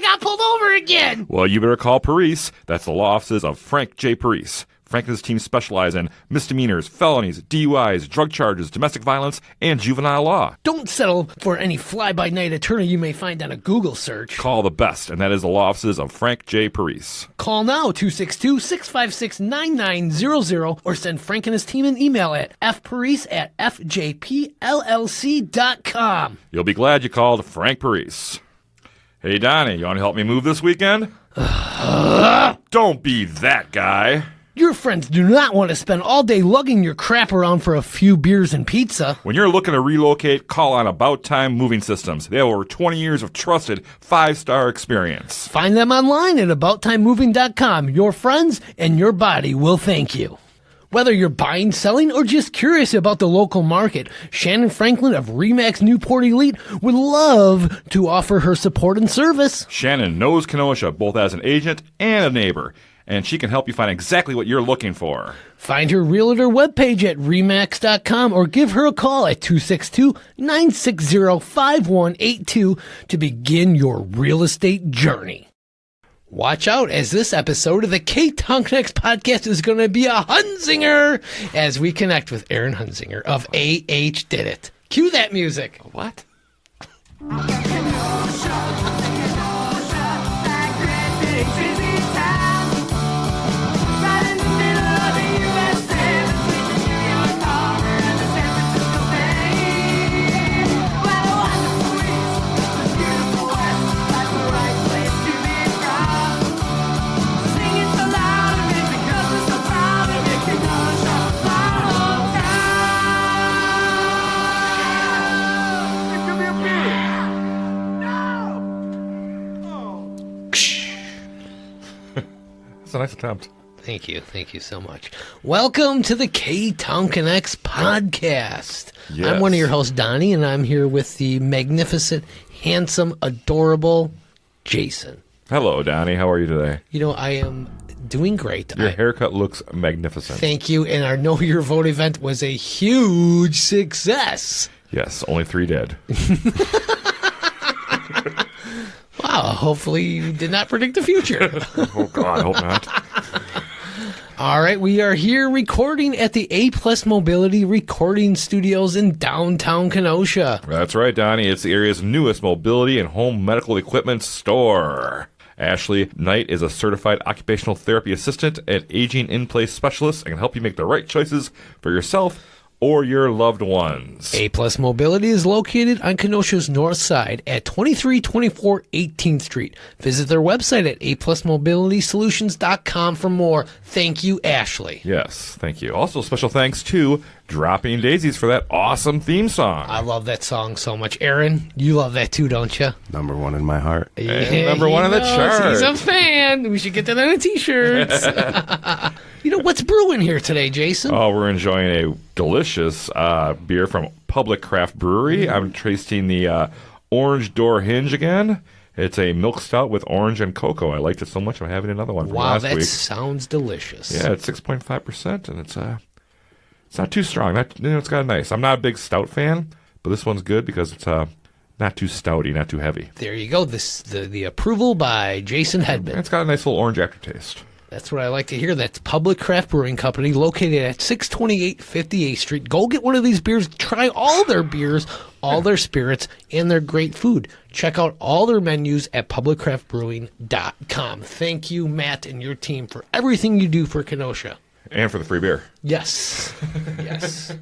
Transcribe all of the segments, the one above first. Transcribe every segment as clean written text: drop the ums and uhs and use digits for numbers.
got pulled over again. Well, you better call Parise. That's the law offices of Frank J. Parise. Frank and his team specialize in misdemeanors, felonies, DUIs, drug charges, domestic violence, and juvenile law. Don't settle for any fly-by-night attorney you may find on a Google search. Call the best, and that is the law offices of Frank J. Parise. Call now, 262-656-9900, or send Frank and his team an email at fparise@fjpllc.com. You'll be glad you called Frank Parise. Hey, Donnie, you want to help me move this weekend? Don't be that guy. Your friends do not want to spend all day lugging your crap around for a few beers and pizza. When you're looking to relocate, call on About Time Moving Systems. They have over 20 years of trusted 5-star experience. Find them online at AboutTimeMoving.com. Your friends and your body will thank you. Whether you're buying, selling, or just curious about the local market, Shannon Franklin of RE/MAX Newport Elite would love to offer her support and service. Shannon knows Kenosha both as an agent and a neighbor, and she can help you find exactly what you're looking for. Find her realtor webpage at RE/MAX.com or give her a call at 262-960-5182 to begin your real estate journey. Watch out, as this episode of the K-Town Connects podcast is going to be a Hunzinger as we connect with Aaron Hunzinger of A.H. Did It. Cue that music. What? That's a nice attempt. Thank you. Thank you so much. Welcome to the K-Town Connects podcast. Yes. I'm one of your hosts, Donnie, and I'm here with the magnificent, handsome, adorable Jason. Hello, Donnie. How are you today? You know, I am doing great. Your haircut looks magnificent. Thank you. And our Know Your Vote event was a huge success. Yes, only 3 dead. Wow. Hopefully you did not predict the future. Oh, God, I hope not. All right. We are here recording at the A-Plus Mobility Recording Studios in downtown Kenosha. That's right, Donnie. It's the area's newest mobility and home medical equipment store. Ashley Knight is a certified occupational therapy assistant and aging in-place specialist and can help you make the right choices for yourself or your loved ones. A-Plus Mobility is located on Kenosha's north side at 2324 18th Street. Visit their website at aplusmobilitysolutions.com for more. Thank you, Ashley. Yes, thank you. Also, special thanks to Dropping Daisies for that awesome theme song. I love that song so much. Aaron, you love that too, don't you? Number 1 in my heart. And number 1 on the knows. chart. He's a fan. We should get that on the t-shirts. You know, what's brewing here today, Jason? Oh, we're enjoying a delicious beer from Public Craft Brewery. I'm tasting the Orange Door Hinge again. It's a milk stout with orange and cocoa. I liked it so much I'm having another one from Wow, last that week. sounds delicious. Yeah, it's 6.5%, and it's not too strong. It's got a nice. I'm not a big stout fan, but this one's good because it's not too stouty, not too heavy. There you go. The approval by Jason Hedman. And it's got a nice little orange aftertaste. That's what I like to hear. That's Public Craft Brewing Company, located at 628 58th Street. Go get one of these beers. Try all their beers, all their spirits, and their great food. Check out all their menus at publiccraftbrewing.com. Thank you, Matt, and your team for everything you do for Kenosha. And for the free beer. Yes. Yes.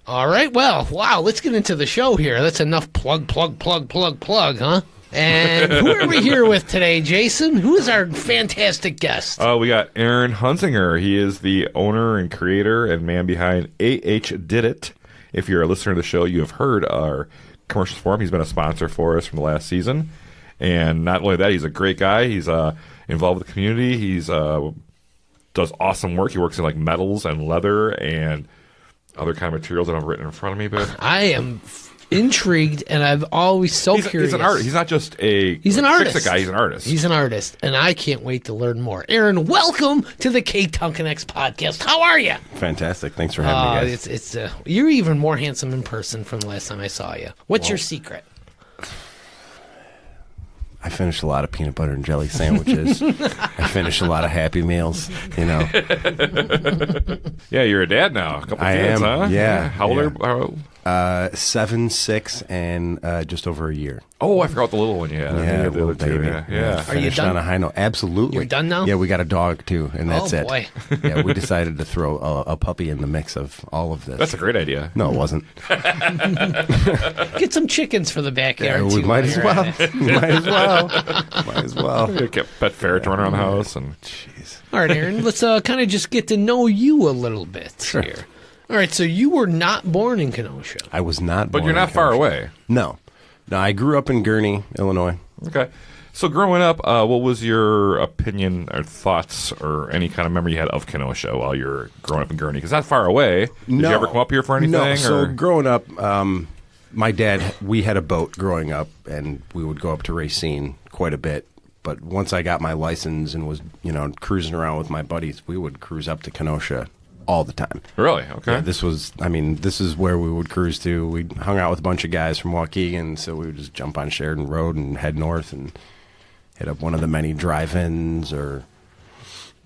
All right. Well, wow. Let's get into the show here. That's enough plug, huh? And who are we here with today, Jason? Who is our fantastic guest? We got Aaron Hunzinger. He is the owner and creator and man behind A.H. Did It. If you're a listener to the show, you have heard our commercials for him. He's been a sponsor for us from the last season. And not only that, he's a great guy. He's involved with the community. He's does awesome work. He works in like metals and leather and other kind of materials that I've written in front of me. But I am intrigued, and I've always curious. He's an artist. He's not just He's an artist. Guy. He's an artist. He's an artist, and I can't wait to learn more. Aaron, welcome to the K-Town Connects podcast. How are you? Fantastic. Thanks for having me, guys. It's you're even more handsome in person from the last time I saw you. What's your secret? I finished a lot of peanut butter and jelly sandwiches. I finished a lot of Happy Meals, Yeah, you're a dad now. A couple I kids, am, huh? yeah, How old yeah. are 7, 6, and just over a year. Oh, I forgot the little one you had. Yeah, the little other two. baby. Yeah. Are you Finished done? on a high note. Absolutely. You're done now? Yeah, we got a dog too, and that's Oh, it. boy. Yeah, we decided to throw a puppy in the mix of all of this. That's a great idea. No, it wasn't. Get some chickens for the backyard. Yeah, we too, might while as you're well. at it. Might as well. Might as well. You get pet ferret running around the house. And Jeez. All right, Aaron, let's kind of just get to know you a little bit Sure. here. All right, so you were not born in Kenosha. I was not But born you're not in far Kenosha. away. No. No, I grew up in Gurnee, Illinois. Okay. So growing up, what was your opinion or thoughts or any kind of memory you had of Kenosha while you're growing up in Gurnee? Because that's far away. Did you ever come up here for anything? No. So or? growing up, my dad, we had a boat growing up, and we would go up to Racine quite a bit. But once I got my license and was, cruising around with my buddies, we would cruise up to Kenosha all the time. Really? Okay. Yeah, this is where we would cruise to. We hung out with a bunch of guys from Waukegan, so we would just jump on Sheridan Road and head north and hit up one of the many drive-ins or...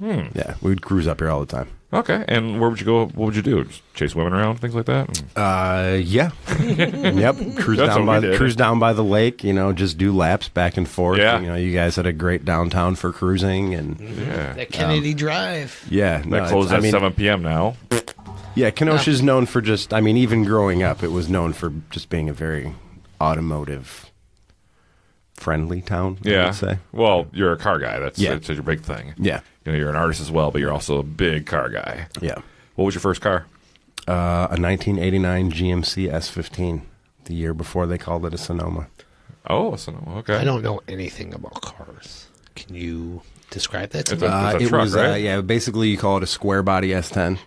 Yeah, we would cruise up here all the time. Okay. And where would you go? What would you do? Just chase women around, things like that? Yeah. Yep. That's what we did. Cruise down by the lake, just do laps back and forth. Yeah. You guys had a great downtown for cruising and Yeah. That Kennedy Drive. yeah. That closes at 7 p.m. now. Yeah, Kenosha's known for just, even growing up, it was known for just being a very automotive friendly town, I Yeah. would say. Well, you're a car guy. That's your big thing. Yeah. You're an artist as well, but you're also a big car guy. Yeah. What was your first car? A 1989 GMC S15, the year before they called it a Sonoma. Oh, so okay. I don't know anything about cars. Can you describe that to It's me? a It truck, was, right? basically you call it a square body S10.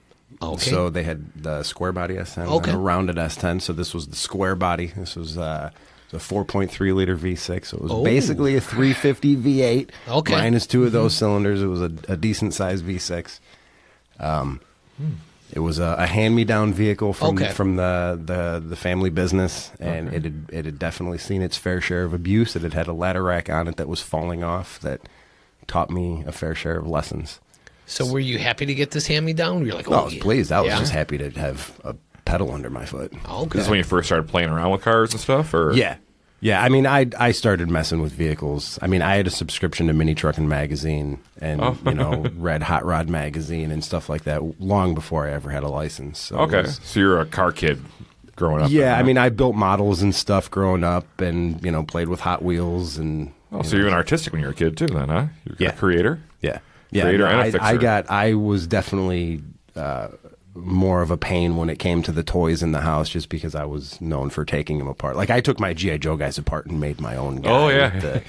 Okay. So they had the square body S10 Okay. and a rounded S10. So this was the square body. This was a 4.3 liter V6. So it was Oh. basically a 350 V8 Okay. minus two of those cylinders. It was a decent sized V6. It was a hand-me-down vehicle from Okay. the family business, and it had definitely seen its fair share of abuse. It had had a ladder rack on it that was falling off that taught me a fair share of lessons. So were you happy to get this hand-me-down? You're like, I oh, was yeah. pleased. I was Yeah? just happy to have a pedal under my foot. Okay. This is when you first started playing around with cars and stuff? Or Yeah. Yeah, I started messing with vehicles. I had a subscription to Mini Trucking Magazine and, read Hot Rod Magazine and stuff like that long before I ever had a license. So it Okay. was- So you're a car kid growing up. yeah, then, huh? I built models and stuff growing up and, played with Hot Wheels and... Oh, so you're even artistic when you were a kid, too, then, huh? You're Yeah. a creator? Yeah. Yeah, Creator and a fixer. I was definitely more of a pain when it came to the toys in the house just because I was known for taking them apart. Like I took my G.I. Joe guys apart and made my own guy. Oh, yeah. with the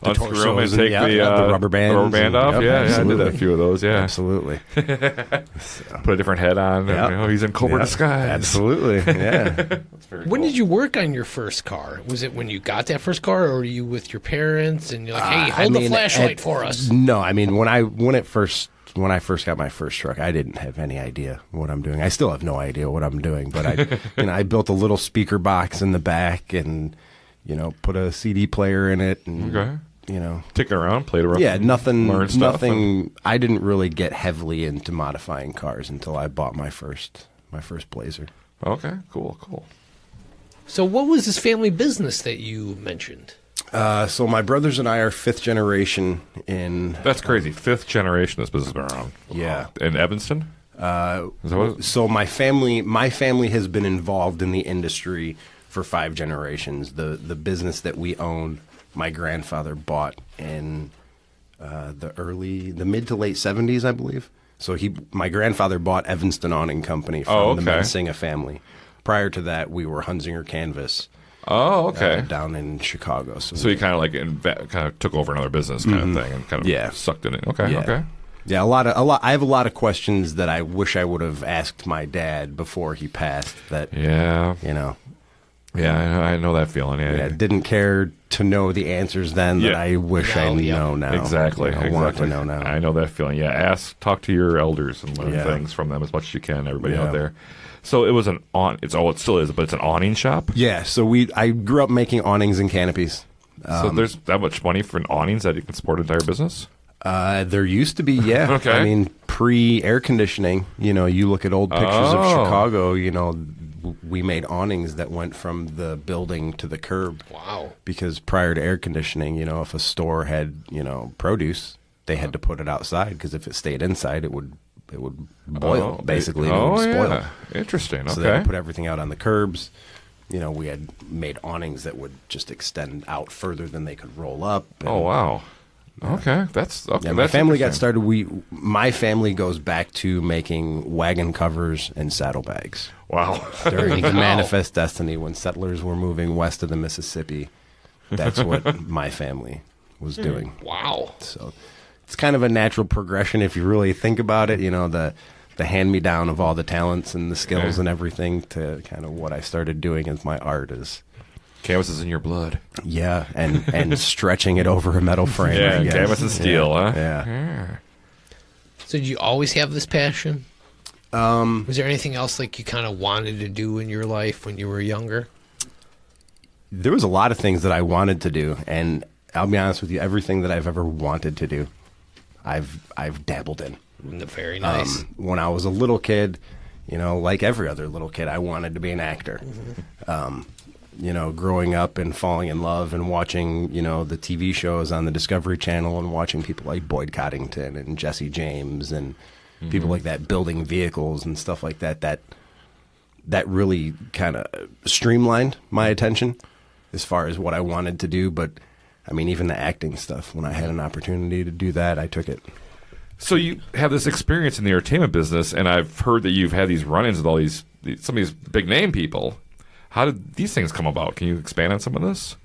Unscrew them and torsos take the rubber bands. the rubber band and- off? yep, Yeah, I did absolutely. a few of those, yeah. Absolutely. Put a different head on. Yep. And, he's in Cobra Yeah, disguise. Absolutely. Yeah. That's very When cool. did you work on your first car? Was it when you got that first car, or were you with your parents and you're like, hey, hold the flashlight for us? No, when I first got my first truck, I didn't have any idea what I'm doing. I still have no idea what I'm doing, but I I built a little speaker box in the back and put a CD player in it and Okay. Take it around, played around. yeah, nothing learn stuff. I didn't really get heavily into modifying cars until I bought my first Blazer. Okay, cool. So what was this family business that you mentioned? So my brothers and I are fifth generation in That's crazy. Fifth generation this business has been around. Yeah. In Evanston? Is that what So my family has been involved in the industry for 5 generations. The business that we own, my grandfather bought in the mid to late 70s, I believe. So my grandfather bought Evanston Awning Company from the Mensinga family. Prior to that, we were Hunzinger Canvas. Oh, okay. Down in Chicago. So you kind of kind of took over another business kind of thing and kind of sucked it in. Okay, Yeah. okay. Yeah, a lot. I have a lot of questions that I wish I would have asked my dad before he passed. That Yeah. Yeah, I know that feeling. Yeah. didn't care to know the answers then that Yeah. I wish I know now. Exactly. I want to know now. I know that feeling. Yeah. Talk to your elders and learn Yeah. things from them as much as you can. Everybody Yeah. out there. So it was it still is, but it's an awning shop. Yeah, so I grew up making awnings and canopies. So there's that much money for awnings that you can support an entire business? There used to be, yeah. Okay. I mean, pre-air conditioning, you look at old pictures of Oh. Chicago, we made awnings that went from the building to the curb. Wow. Because prior to air conditioning, if a store had, produce, they had to put it outside because if it stayed inside, it would boil, basically. It would spoil. Yeah. Interesting. So they Okay. would put everything out on the curbs. We had made awnings that would just extend out further than they could roll up. and- Oh, wow. Okay. That's okay. Yeah, my that's family got interesting. started. My family goes back to making wagon covers and saddlebags Wow. during the Wow. Manifest Destiny when settlers were moving west of the Mississippi. That's what my family was doing. Wow. So it's kind of a natural progression if you really think about it. The hand me down of all the talents and the skills Yeah. and everything to kind of what I started doing as my art is. Canvas is in your blood. Yeah, and stretching it over a metal frame. Yeah, I guess. canvas and steel, yeah, huh? Yeah. So did you always have this passion? Was there anything else like you kind of wanted to do in your life when you were younger? There was a lot of things that I wanted to do, and I'll be honest with you, everything that I've ever wanted to do, I've dabbled in. Very nice. When I was a little kid, like every other little kid, I wanted to be an actor. Growing up and falling in love and watching, the TV shows on the Discovery Channel and watching people like Boyd Coddington and Jesse James and people like that building vehicles and stuff like that, that really kind of streamlined my attention as far as what I wanted to do. But, I mean, even the acting stuff, when I had an opportunity to do that, I took it. So you have this experience in the entertainment business, and I've heard that you've had these run-ins with all some of these big name people. How did these things come about? Can you expand on some of this?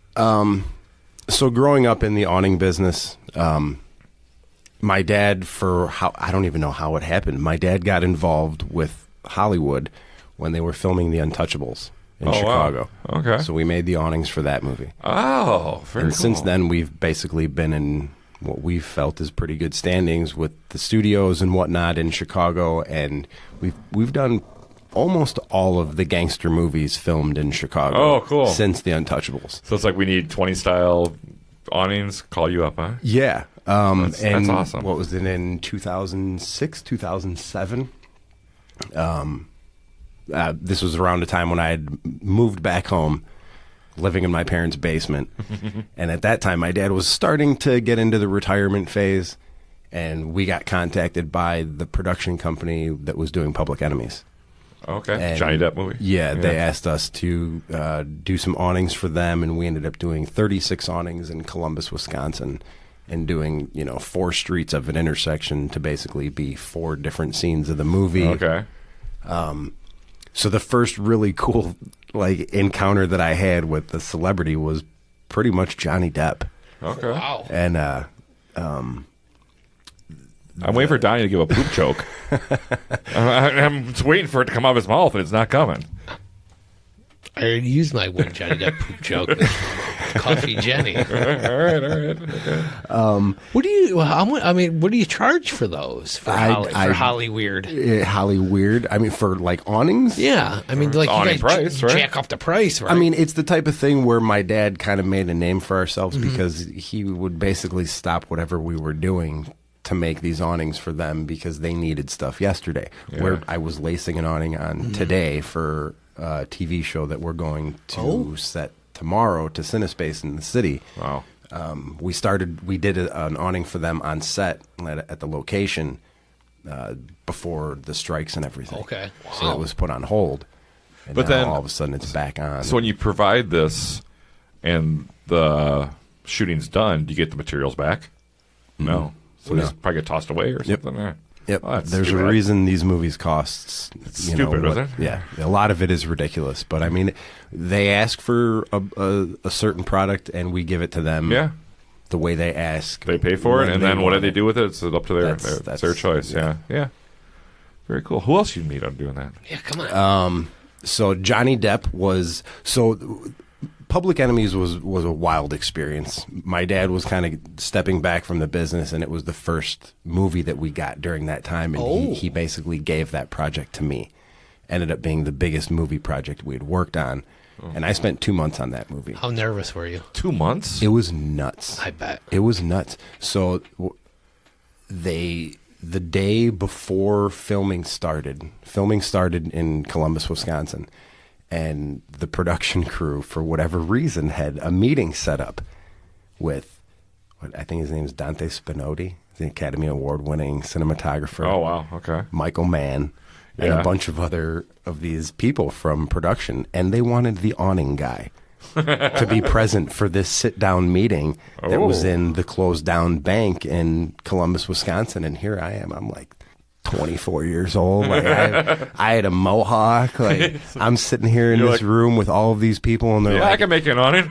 So growing up in the awning business, my dad, I don't even know how it happened. My dad got involved with Hollywood when they were filming The Untouchables in Chicago. Wow. Okay. So we made the awnings for that movie. Oh, very And cool. since then, we've basically been in what we felt is pretty good standings with the studios and whatnot in Chicago, and we've done almost all of the gangster movies filmed in Chicago. Oh, cool. Since The Untouchables. So it's like we need 20 style awnings. Call you up, huh? Yeah. That's and awesome. What was it in 2006, 2007? This was around the time when I had moved back home, living in my parents' basement. And at that time, my dad was starting to get into the retirement phase, and we got contacted by the production company that was doing Public Enemies. Okay. And Johnny Depp movie. Yeah, they asked us to do some awnings for them, and we ended up doing 36 awnings in Columbus, Wisconsin, and doing 4 streets of an intersection to basically be 4 different scenes of the movie. Okay. So the first really cool encounter that I had with the celebrity was pretty much Johnny Depp, Okay. Wow. and I'm waiting for Donnie to give a poop joke. I'm just waiting for it to come out of his mouth, and it's not coming. I already used my one Johnny Depp poop joke. Coffee Jenny. All right. Okay. What do you? What do you charge for those? For Holly Weird. Holly Weird. I mean, for awnings. Yeah, like Awning you guys price, right? jack up the price, right? I mean, it's the type of thing where my dad kind of made a name for ourselves because he would basically stop whatever we were doing to make these awnings for them because they needed stuff yesterday. Yeah. Where I was lacing an awning on today for a TV show that we're going to set tomorrow to Cinespace in the city. Wow. We did an awning for them on set at the location before the strikes and everything. Okay. So Wow. it was put on hold. And But now then- all of a sudden it's back on. So when you provide this and the shooting's done, do you get the materials back? No. So No. these probably get tossed away or Yep. something? Yeah. Yep. Oh, that's There's stupid. a reason these movies cost. stupid, isn't it? Yeah, a lot of it is ridiculous. But I mean, they ask for a certain product, and we give it to them. Yeah. The way they ask. They pay for it, when and then what do want they it. do with it? It's up to their That's- choice. Yeah. Very cool. Who else you meet on doing that? Yeah, come on. So Johnny Depp was Public Enemies was a wild experience. My dad was kind of stepping back from the business, and it was the first movie that we got during that time, and he basically gave that project to me. Ended up being the biggest movie project we had worked on. And I spent 2 months on that movie. How nervous were you? 2 months? It was nuts. I bet. It was nuts. So the day before filming started in Columbus, Wisconsin, and the production crew, for whatever reason, had a meeting set up with, what I think his name is Dante Spinotti, the Academy Award-winning cinematographer. Oh, wow. Okay. Michael Mann, and Yeah. a bunch of other of these people from production, and they wanted the awning guy to be present for this sit-down meeting that was Oh. in the closed-down bank in Columbus, Wisconsin. And here I am. I'm like 24 years old. Like I had a mohawk. Like I'm sitting here in You're this like- room with all of these people, and they're Yeah, I like, can make an awning.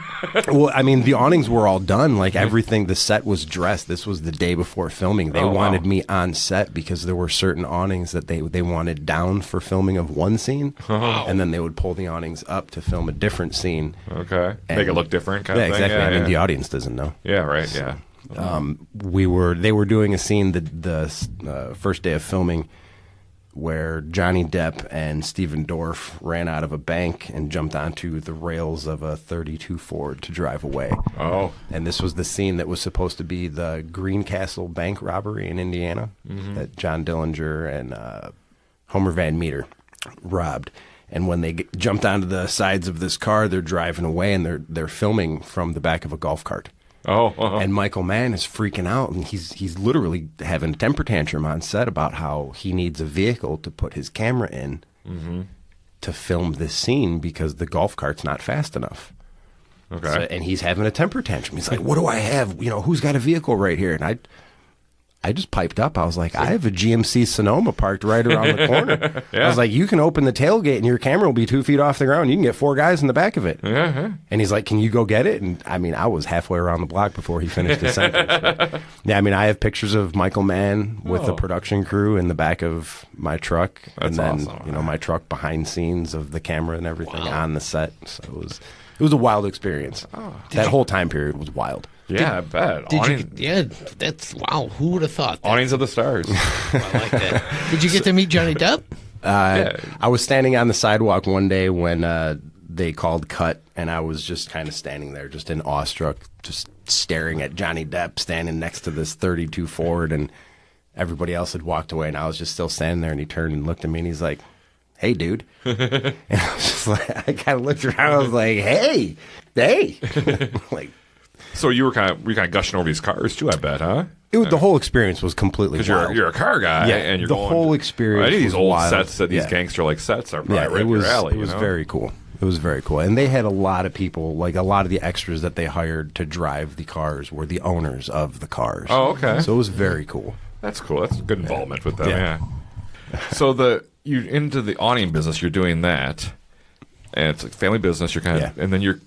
well, I mean, the awnings were all done. Like everything, the set was dressed. This was the day before filming. They Oh, wow. wanted me on set because there were certain awnings that they wanted down for filming of one scene, and then they would pull the awnings up to film a different scene. Okay. Make it And- look different kind Yeah, of thing. exactly. Yeah, I mean, yeah. the audience doesn't know. Yeah, right. Yeah. They were doing a scene the first day of filming where Johnny Depp and Steven Dorff ran out of a bank and jumped onto the rails of a 32 Ford to drive away. Oh. And this was the scene that was supposed to be the Greencastle bank robbery in Indiana that John Dillinger and Homer Van Meter robbed. And when they jumped onto the sides of this car, they're driving away, and they're filming from the back of a golf cart. Oh. Uh-huh. And Michael Mann is freaking out, and he's literally having a temper tantrum on set about how he needs a vehicle to put his camera in to film this scene because the golf cart's not fast enough. Okay. So, and he's having a temper tantrum. He's like, "What do I have? Who's got a vehicle right here?" And I just piped up. I was like, "I have a GMC Sonoma parked right around the corner." Yeah. I was like, "You can open the tailgate and your camera will be 2 feet off the ground. You can get 4 guys in the back of it." Yeah. And he's like, "Can you go get it?" And I mean, I was halfway around the block before he finished his sentence. But, yeah, I mean, I have pictures of Michael Mann with the Oh. production crew in the back of my truck, That's and then awesome. my truck behind scenes of the camera and everything on the set. So it was a wild experience. That whole time period was wild. Yeah, I bet. Did Awning- you? Yeah, that's wow. Who would have thought that? Awnings of the stars. I like that. Did you get to meet Johnny Depp? Yeah. I was standing on the sidewalk one day when they called cut, and I was just kind of standing there, just in awestruck, just staring at Johnny Depp standing next to this 32 Ford, and everybody else had walked away, and I was just still standing there, and he turned and looked at me, and he's like, "Hey, dude." And I was just like, I kind of looked around, I was like, hey. Like, So you were kind of gushing over these cars too, I bet, huh? the whole experience was completely Because wild. you're a car guy, Yeah, and you're the going, whole experience Any of these was old wild. sets that these Yeah. gangster-like sets are probably Yeah, right it up was your alley. it was you know? very cool. It was very cool, and they had a lot of people, like a lot of the extras that they hired to drive the cars were the owners of the cars. Oh, okay. So it was very cool. That's cool. That's good involvement with them. Yeah. Yeah. So you into the awning business, you're doing that, and it's a family business. You're kind of, Yeah. and then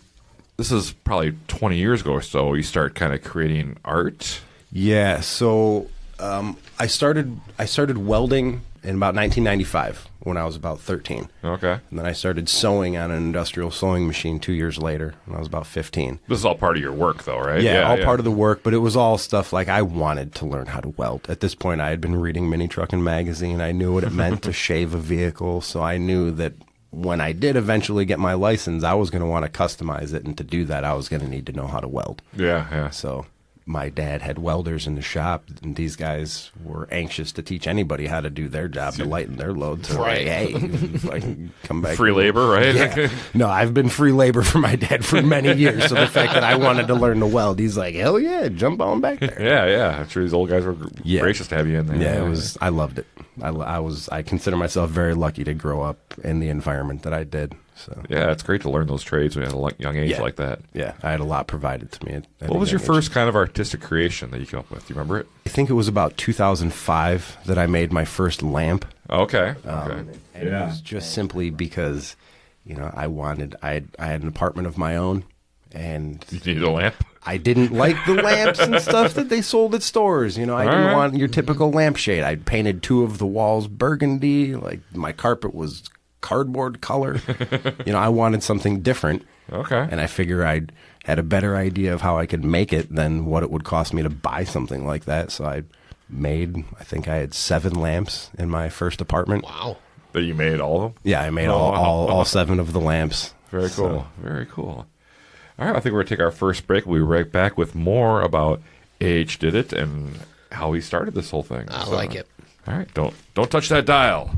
this is probably 20 years ago or so. You start kind of creating art. Yeah. So I started welding in about 1995 when I was about 13. Okay. And then I started sewing on an industrial sewing machine 2 years later when I was about 15. This is all part of your work, though, right? Yeah, all part of the work, but it was all stuff like I wanted to learn how to weld. At this point, I had been reading Mini Truckin' Magazine. I knew what it meant to shave a vehicle, so I knew that when I did eventually get my license, I was going to want to customize it, and to do that, I was going to need to know how to weld. Yeah, yeah. So my dad had welders in the shop, and these guys were anxious to teach anybody how to do their job to lighten their load. So Right. hey, fucking come back. Free labor, right? Yeah. No, I've been free labor for my dad for many years. So the fact that I wanted to learn to weld, he's like, hell yeah, jump on back there. Yeah, yeah. I'm sure these old guys were Yeah. gracious to have you in there. Yeah, it was. I loved it. I consider myself very lucky to grow up in the environment that I did. So Yeah, it's great to learn those trades when you're at a young age Yeah. like that. yeah, I had a lot provided to me. At What a was your young age. first kind of artistic creation that you came up with? Do you remember it? I think it was about 2005 that I made my first lamp. Okay. Okay. And it was just simply because, I had an apartment of my own, and You needed a lamp? I didn't like the lamps and stuff that they sold at stores. I didn't right. want your typical lampshade. I painted 2 of the walls burgundy. Like my carpet was cardboard color. I wanted something different. Okay. And I figure I had a better idea of how I could make it than what it would cost me to buy something like that. So I think I had 7 lamps in my first apartment. Wow. That you made all of them? Yeah, I made all 7 of the lamps. Very cool. Very cool. All right, I think we're going to take our first break. We'll be right back with more about A.H. Did It and how he started this whole thing. I like it. All right, don't touch that dial.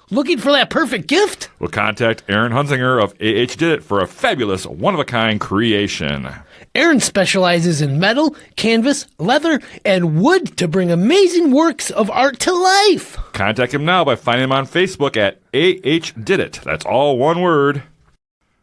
Looking for that perfect gift? We'll contact Aaron Hunzinger of A.H. Did It for a fabulous, one-of-a-kind creation. Aaron specializes in metal, canvas, leather, and wood to bring amazing works of art to life. Contact him now by finding him on Facebook at A.H. Did It. That's all one word.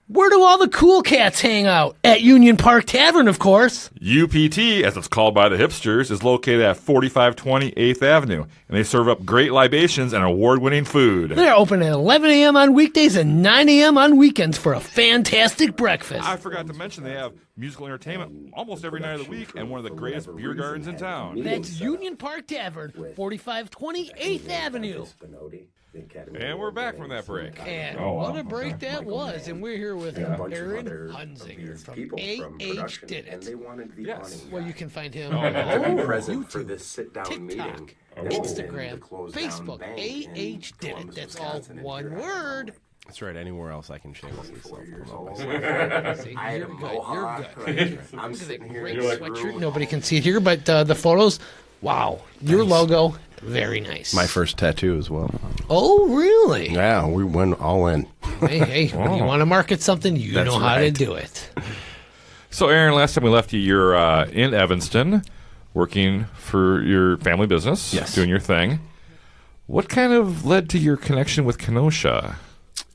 Where do all the cool cats hang out? At Union Park Tavern, of course. UPT, as it's called by the hipsters, is located at 4520 8th Avenue, and they serve up great libations and award-winning food. They're open at 11 a.m. on weekdays and 9 a.m. on weekends for a fantastic breakfast. I forgot to mention they have musical entertainment almost every night of the week and one of the greatest beer gardens in town. That's Union Park Tavern, 4520 8th Avenue. And we're back from that break. And what a break that was. And we're here with Aaron Hunzinger from A.H. Did It. Yes. Well, you can find him present for YouTube, this sit-down TikTok, meeting. Instagram, Facebook, A.H. Did It. That's all one word. That's right. Anywhere else I can shamelessly self-promote. See, you're good. You're good. I'm Look at sitting that here. great in this sweatshirt. room. Nobody can see it here, but the photos, wow. Your logo, very nice. My first tattoo as well. Oh, really? Yeah, we went all in. Hey, when you want to market something, you That's know how to right. do it. So, Aaron, last time we left you, you're in Evanston working for your family business, Yes. doing your thing. What kind of led to your connection with Kenosha?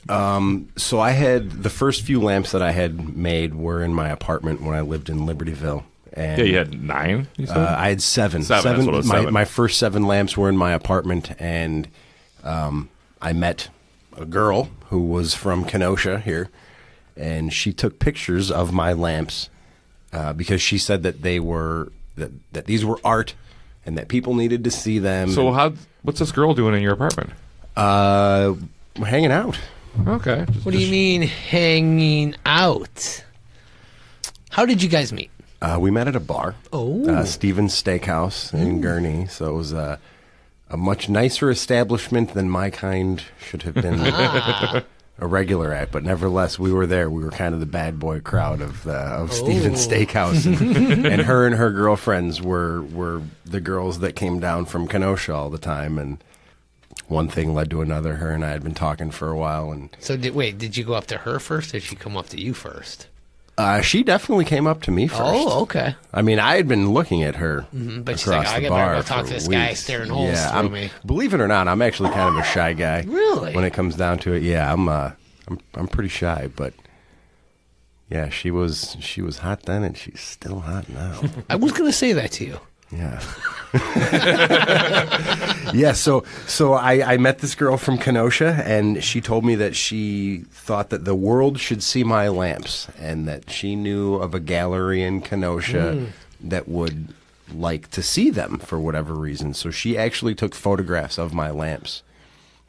So I had the first few lamps that I had made were in my apartment when I lived in Libertyville. And Yeah, you had 9, you said? I had seven. That's what it was, My, 7. my first 7 lamps were in my apartment, and I met a girl who was from Kenosha here, and she took pictures of my lamps because she said that they were that these were art and that people needed to see them. So what's this girl doing in your apartment? We're hanging out. Okay. What do you mean hanging out? How did you guys meet? We met at a bar. Oh. Stevens Steakhouse in Gurnee. So it was a much nicer establishment than my kind should have been a regular at. But nevertheless, we were there. We were kind of the bad boy crowd of Stevens Steakhouse. And her girlfriends were the girls that came down from Kenosha all the time. And one thing led to another. Her and I had been talking for a while. And So did you go up to her first, or did she come up to you first? she definitely came up to me first. Oh, okay. I mean, I had been looking at her But she's across like, I the better bar go talk for to this guy weeks. staring holes through I'm- me. Believe it or not, I'm actually kind of a shy guy. Really? When it comes down to it, yeah, I'm pretty shy, but yeah, she was hot then, and she's still hot now. I was going to say that to you. Yeah. Yeah, so I met this girl from Kenosha, and she told me that she thought that the world should see my lamps, and that she knew of a gallery in Kenosha that would like to see them for whatever reason. So she actually took photographs of my lamps,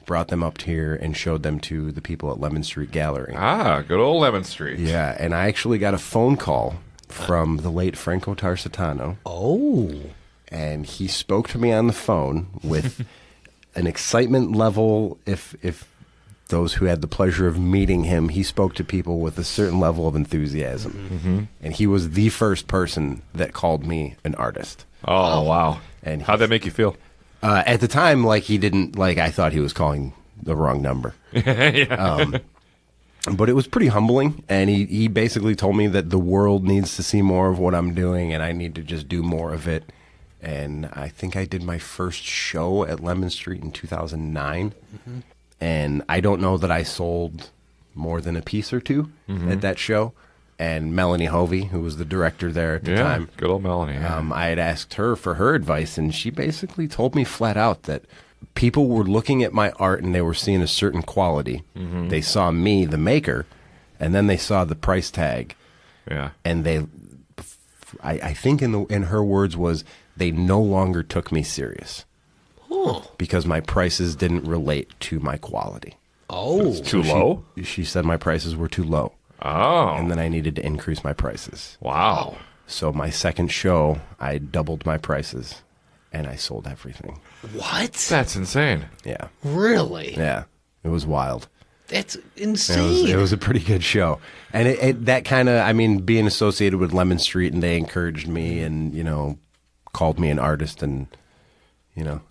brought them up here, and showed them to the people at Lemon Street Gallery. Good old Lemon Street. Yeah, and I actually got a phone call from the late Franco Tarsitano. Oh. And he spoke to me on the phone with an excitement level. If those who had the pleasure of meeting him, he spoke to people with a certain level of enthusiasm. And he was the first person that called me an artist. Oh, wow. And How'd that make you feel? At the time, I thought he was calling the wrong number. But it was pretty humbling, and he basically told me that the world needs to see more of what I'm doing, and I need to just do more of it. And I think I did my first show at Lemon Street in 2009, and I don't know that I sold more than a piece or two at that show. And Melanie Hovey, who was the director there at the time, good old Melanie. Yeah. I had asked her for her advice, and she basically told me flat out that people were looking at my art and they were seeing a certain quality. They saw me, the maker, and then they saw the price tag, Yeah. and I think in her words was they no longer took me serious Oh. because my prices didn't relate to my quality. Oh. Too low? She said my prices were too low, Oh. and then I needed to increase my prices. Wow. So my second show, I doubled my prices, and I sold everything. What? That's insane. Yeah. Really? Yeah, it was wild. That's insane. It was a pretty good show. And that kind of, I mean, being associated with Lemon Street, and they encouraged me and, called me an artist, and,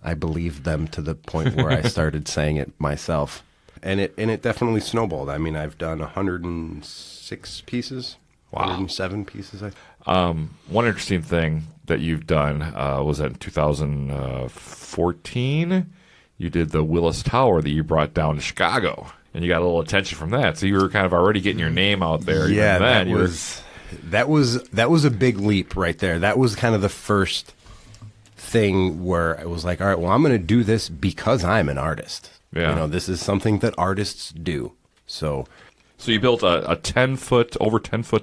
I believed them to the point where I started saying it myself. And it definitely snowballed. I mean, I've done 106 pieces, Wow. 107 pieces. One interesting thing that you've done was that in 2014, you did the Willis Tower that you brought down to Chicago, and you got a little attention from that. So you were kind of already getting your name out there. Yeah, even then. that was a big leap right there. That was kind of the first thing where I was like, all right, well, I'm going to do this because I'm an artist. Yeah. This is something that artists do. So you built a over 10 foot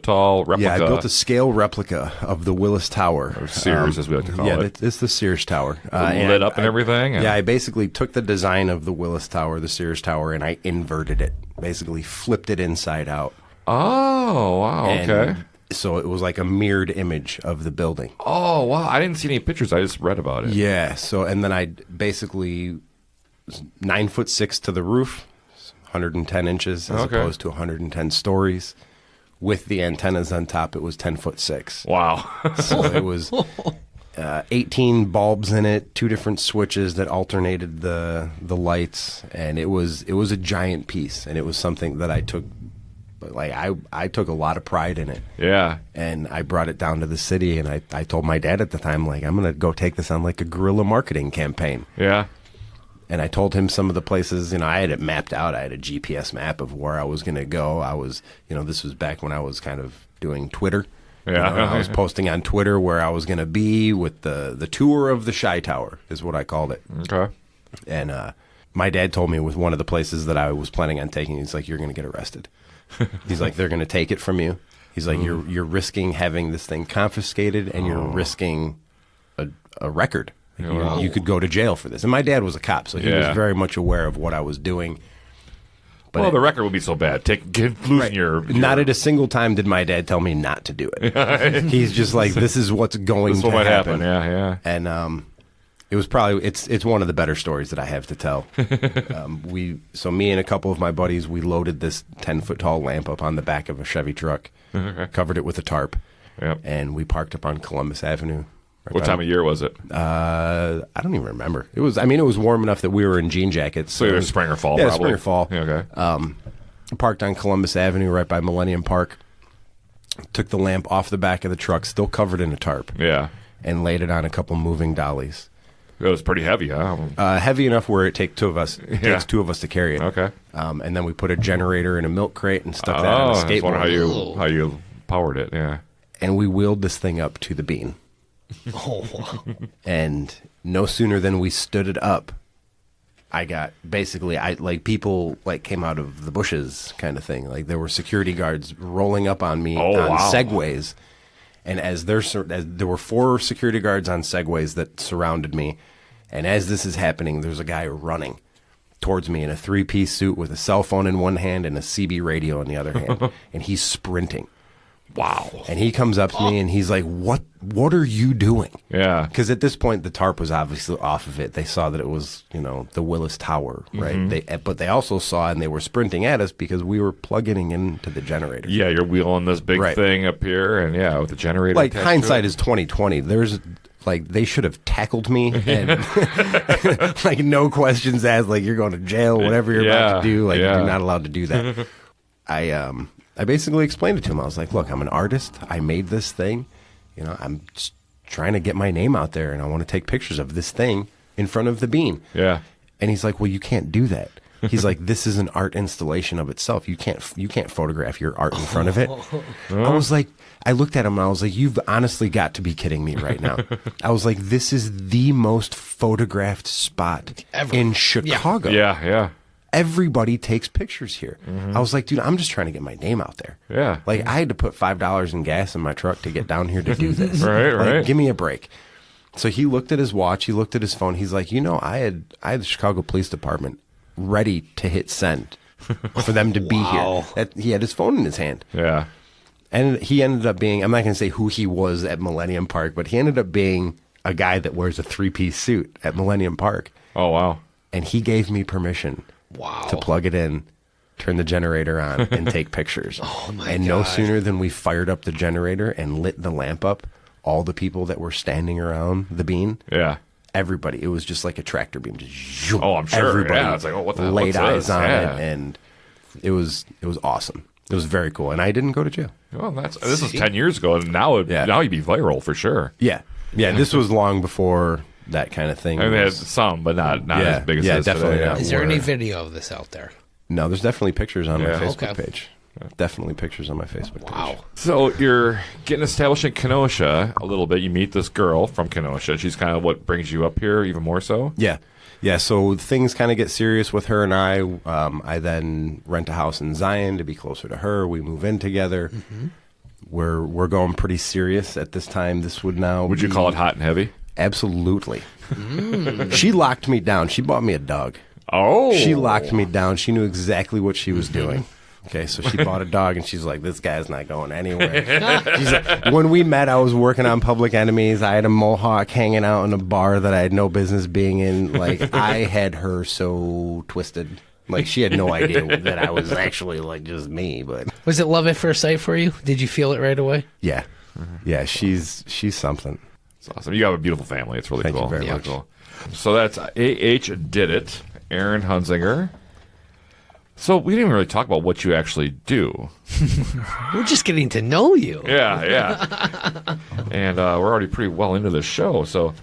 tall replica. yeah, I built a scale replica of the Willis Tower. Or Sears, as we like to call it. It's the Sears Tower. Lit up and everything? Yeah, I basically took the design of the Willis Tower, the Sears Tower, and I inverted it. Basically flipped it inside out. Oh, wow, And okay. so it was like a mirrored image of the building. Oh, wow, I didn't see any pictures. I just read about it. Yeah, so, and then I basically 9'6" to the roof, 110 inches as Okay. opposed to 110 stories. With the antennas on top, it was 10'6". Wow. So it was 18 bulbs in it, 2 different switches that alternated the lights, and it was a giant piece, and it was something that I took, like I took a lot of pride in it. Yeah. And I brought it down to the city, and I told my dad at the time, like, I'm going to go take this on like a guerrilla marketing campaign. Yeah. And I told him some of the places, I had it mapped out. I had a GPS map of where I was going to go. I was, this was back when I was kind of doing Twitter. Yeah. I was posting on Twitter where I was going to be with the tour of the Chi Tower is what I called it. Okay. And my dad told me it was one of the places that I was planning on taking. He's like, you're going to get arrested. He's like, they're going to take it from you. He's like, you're risking having this thing confiscated, and you're risking a record. Wow. You could go to jail for this. And my dad was a cop, so he Yeah. was very much aware of what I was doing. But Well, the record would be so bad. Losing your not at a single time did my dad tell me not to do it. He's just like, this is what's going This is to what might happen. happen. Yeah, yeah. And it was probably it's one of the better stories that I have to tell. So me and a couple of my buddies, we loaded this 10-foot tall lamp up on the back of a Chevy truck, covered it with a tarp, Yep. and we parked up on Columbus Avenue. What time of year was it? I don't even remember. It was warm enough that we were in jean jackets. So either spring or fall, yeah, probably. spring or fall. Yeah, okay. Parked on Columbus Avenue right by Millennium Park. Took the lamp off the back of the truck, still covered in a tarp, Yeah. and laid it on a couple moving dollies. It was pretty heavy, huh? Heavy enough where it takes two of us to carry it. Okay. And then we put a generator in a milk crate and stuck that Oh, on a I was wondering skateboard. how you powered it. Yeah. And we wheeled this thing up to the bean. Oh, wow. And no sooner than we stood it up, I got basically people came out of the bushes kind of thing. Like there were security guards rolling up on me on wow. Segways. And as there were 4 security guards on Segways that surrounded me, and as this is happening, there's a guy running towards me in a 3-piece suit with a cell phone in one hand and a CB radio in the other hand, and he's sprinting. Wow. And he comes up to me and he's like, "What are you doing?" Yeah. Because at this point, the tarp was obviously off of it. They saw that it was, the Willis Tower, right? But they also saw, and they were sprinting at us because we were plugging into the generator. Yeah, you're wheeling this big Right. thing up here, and yeah, with the generator. Like attached to hindsight it. is 20/20. There's they should have tackled me and like no questions asked. Like you're going to jail, whatever you're about to do. Like yeah. you're not allowed to do that. I basically explained it to him. I was like, "Look, I'm an artist. I made this thing. I'm just trying to get my name out there, and I want to take pictures of this thing in front of the bean." Yeah. And he's like, "Well, you can't do that." He's like, "This is an art installation of itself. You can't photograph your art in front of it." I was like, I looked at him and I was like, "You've honestly got to be kidding me right now." I was like, "This is the most photographed spot Ever. in Chicago. Yeah. Yeah. Everybody takes pictures here." I was like, "Dude, I'm just trying to get my name out there." Yeah. Like I had to put $5 in gas in my truck to get down here to do this. Right, Like, right. give me a break. So he looked at his watch. He looked at his phone. He's like, I had the Chicago Police Department ready to hit send for them to be here. He had his phone in his hand. Yeah. And he ended up being, I'm not going to say who he was at Millennium Park, but he ended up being a guy that wears a 3-piece suit at Millennium Park. Oh wow. And he gave me permission Wow. to plug it in turn the generator on, and take pictures. Oh, my And no God. sooner than we fired up the generator and lit the lamp up, all the people that were standing around the bean, Yeah. everybody, it was just like a tractor beam. Just zoom. Oh, I'm sure. Everybody Yeah, it's like, oh, what the- laid what's eyes this? on Yeah. it, and it was awesome. It was very cool, and I didn't go to jail. Well, this was See? 10 years ago, and now Yeah. you'd be viral for sure. Yeah, this was long before that kind of thing. I mean, they had was- some, but not Yeah, as big as yeah, it is definitely today. not. Is there Or- any video of this out there? No, there's definitely pictures on my Yeah. Facebook Okay. page. Definitely pictures on my Facebook page. Wow. So you're getting established in Kenosha a little bit. You meet this girl from Kenosha. She's kind of what brings you up here even more so. Yeah. Yeah, so things kind of get serious with her and I. I then rent a house in Zion to be closer to her. We move in together. Mm-hmm. We're going pretty serious at this time. This would now Would you be- call it hot and heavy? Absolutely. She locked me down. She bought me a dog. Oh. She locked me down. She knew exactly what she was doing. Okay, so she bought a dog, and she's like, "This guy's not going anywhere." She's like, when we met, I was working on Public Enemies. I had a mohawk hanging out in a bar that I had no business being in. Like, I had her so twisted. Like, she had no idea that I was actually like just me. But Was it love at first sight for you? Did you feel it right away? yeah, yeah, she's something. It's awesome. You have a beautiful family. It's really Thank you cool. very Really much. cool. So that's A.H. Did It, Aaron Hunzinger. So we didn't really talk about what you actually do. We're just getting to know you. Yeah, yeah. And we're already pretty well into this show. So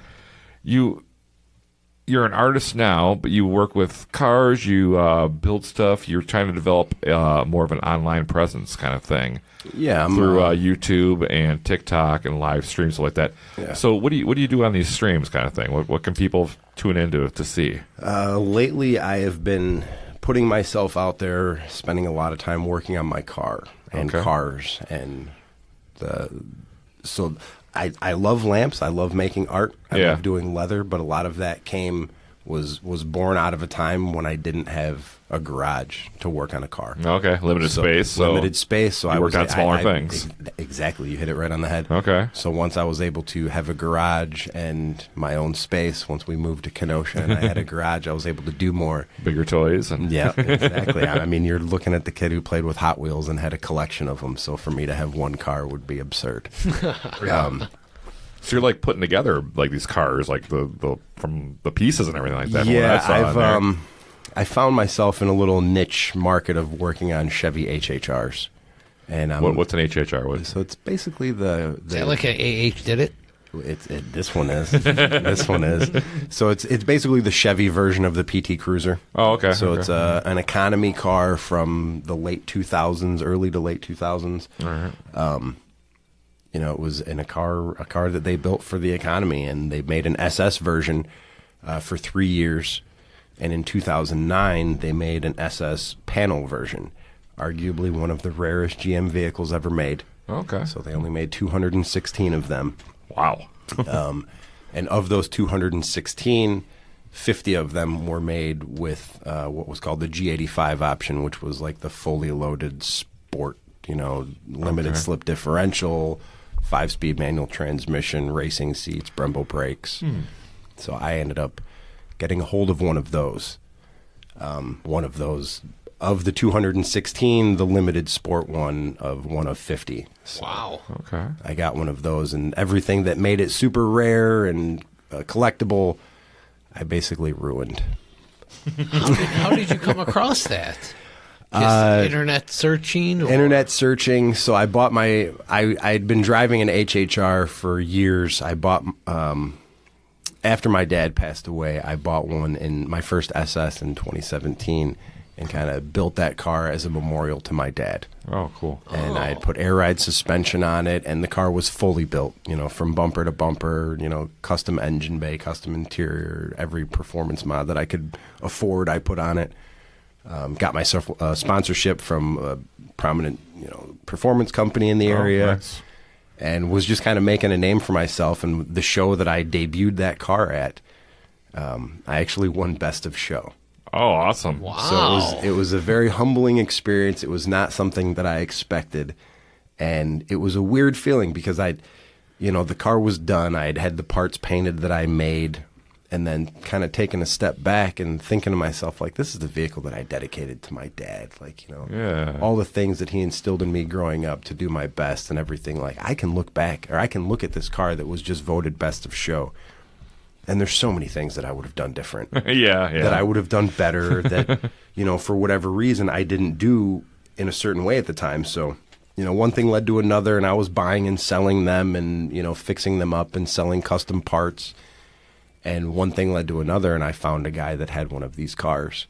you're an artist now, but you work with cars, you build stuff, you're trying to develop more of an online presence kind of thing Yeah, I'm, through YouTube and TikTok and live streams like that. Yeah. So what do you do on these streams kind of thing? What can people tune into to see? lately, I have been putting myself out there, spending a lot of time working on my car and Okay. cars, and so I love lamps. I love making art. I Yeah. love doing leather, but a lot of that was born out of a time when I didn't have a garage to work on a car. Okay, limited space. So limited space. So you I worked was on smaller things. Exactly, you hit it right on the head. Okay. So once I was able to have a garage and my own space, once we moved to Kenosha and I had a garage, I was able to do more. bigger toys and Yeah, exactly. I mean, you're looking at the kid who played with Hot Wheels and had a collection of them. So for me to have one car would be absurd. So you're like putting together like these cars, like the from the pieces and everything like that. from what Yeah, I saw in there. I found myself in a little niche market of working on Chevy HHRs, and What's an HHR? What? so it's basically the Is that like an AH did it? this one is this one is so it's basically the Chevy version of the PT Cruiser. Oh, okay. So okay. it's an economy car from the late 2000s, early to late 2000s. You know, it was in a car that they built for the economy, and they made an SS version for 3 years. And in 2009, they made an SS panel version, arguably one of the rarest GM vehicles ever made. Okay. So they only made 216 of them. Wow. And of those 216, 50 of them were made with what was called the G85 option, which was like the fully loaded sport, you know, limited slip differential, 5-speed manual transmission, racing seats, Brembo brakes. So I ended up getting a hold of one of those. Of the 216, the limited sport one of 50. So Wow. Okay. I got one of those, and everything that made it super rare and collectible, I basically ruined. How did you come across that? Just internet searching? Or? Internet searching. So I bought I'd been driving an HHR for years. I bought, after my dad passed away, I bought one in my first SS in 2017 and kind of built that car as a memorial to my dad. Oh, cool. And I had put air ride suspension on it, and the car was fully built, you know, from bumper to bumper, you know, custom engine bay, custom interior, every performance mod that I could afford, I put on it. Got myself a sponsorship from a prominent, you know, performance company in the area, nice. and was just kind of making a name for myself. And the show that I debuted that car at, I actually won Best of Show. Oh, awesome. Wow. So it was a very humbling experience. It was not something that I expected. And it was a weird feeling because the car was done. I had had the parts painted that I made. and then kind of taking a step back and thinking to myself, like, this is the vehicle that I dedicated to my dad. Like, you know, Yeah. all the things that he instilled in me growing up to do my best and everything. Like, I can look back, or I can look at this car that was just voted best of show, and there's so many things that I would have done different. Yeah. That I would have done better, that, you know, for whatever reason I didn't do in a certain way at the time. So, you know, one thing led to another, and I was buying and selling them and, you know, fixing them up and selling custom parts. And one thing led to another, and I found a guy that had one of these cars.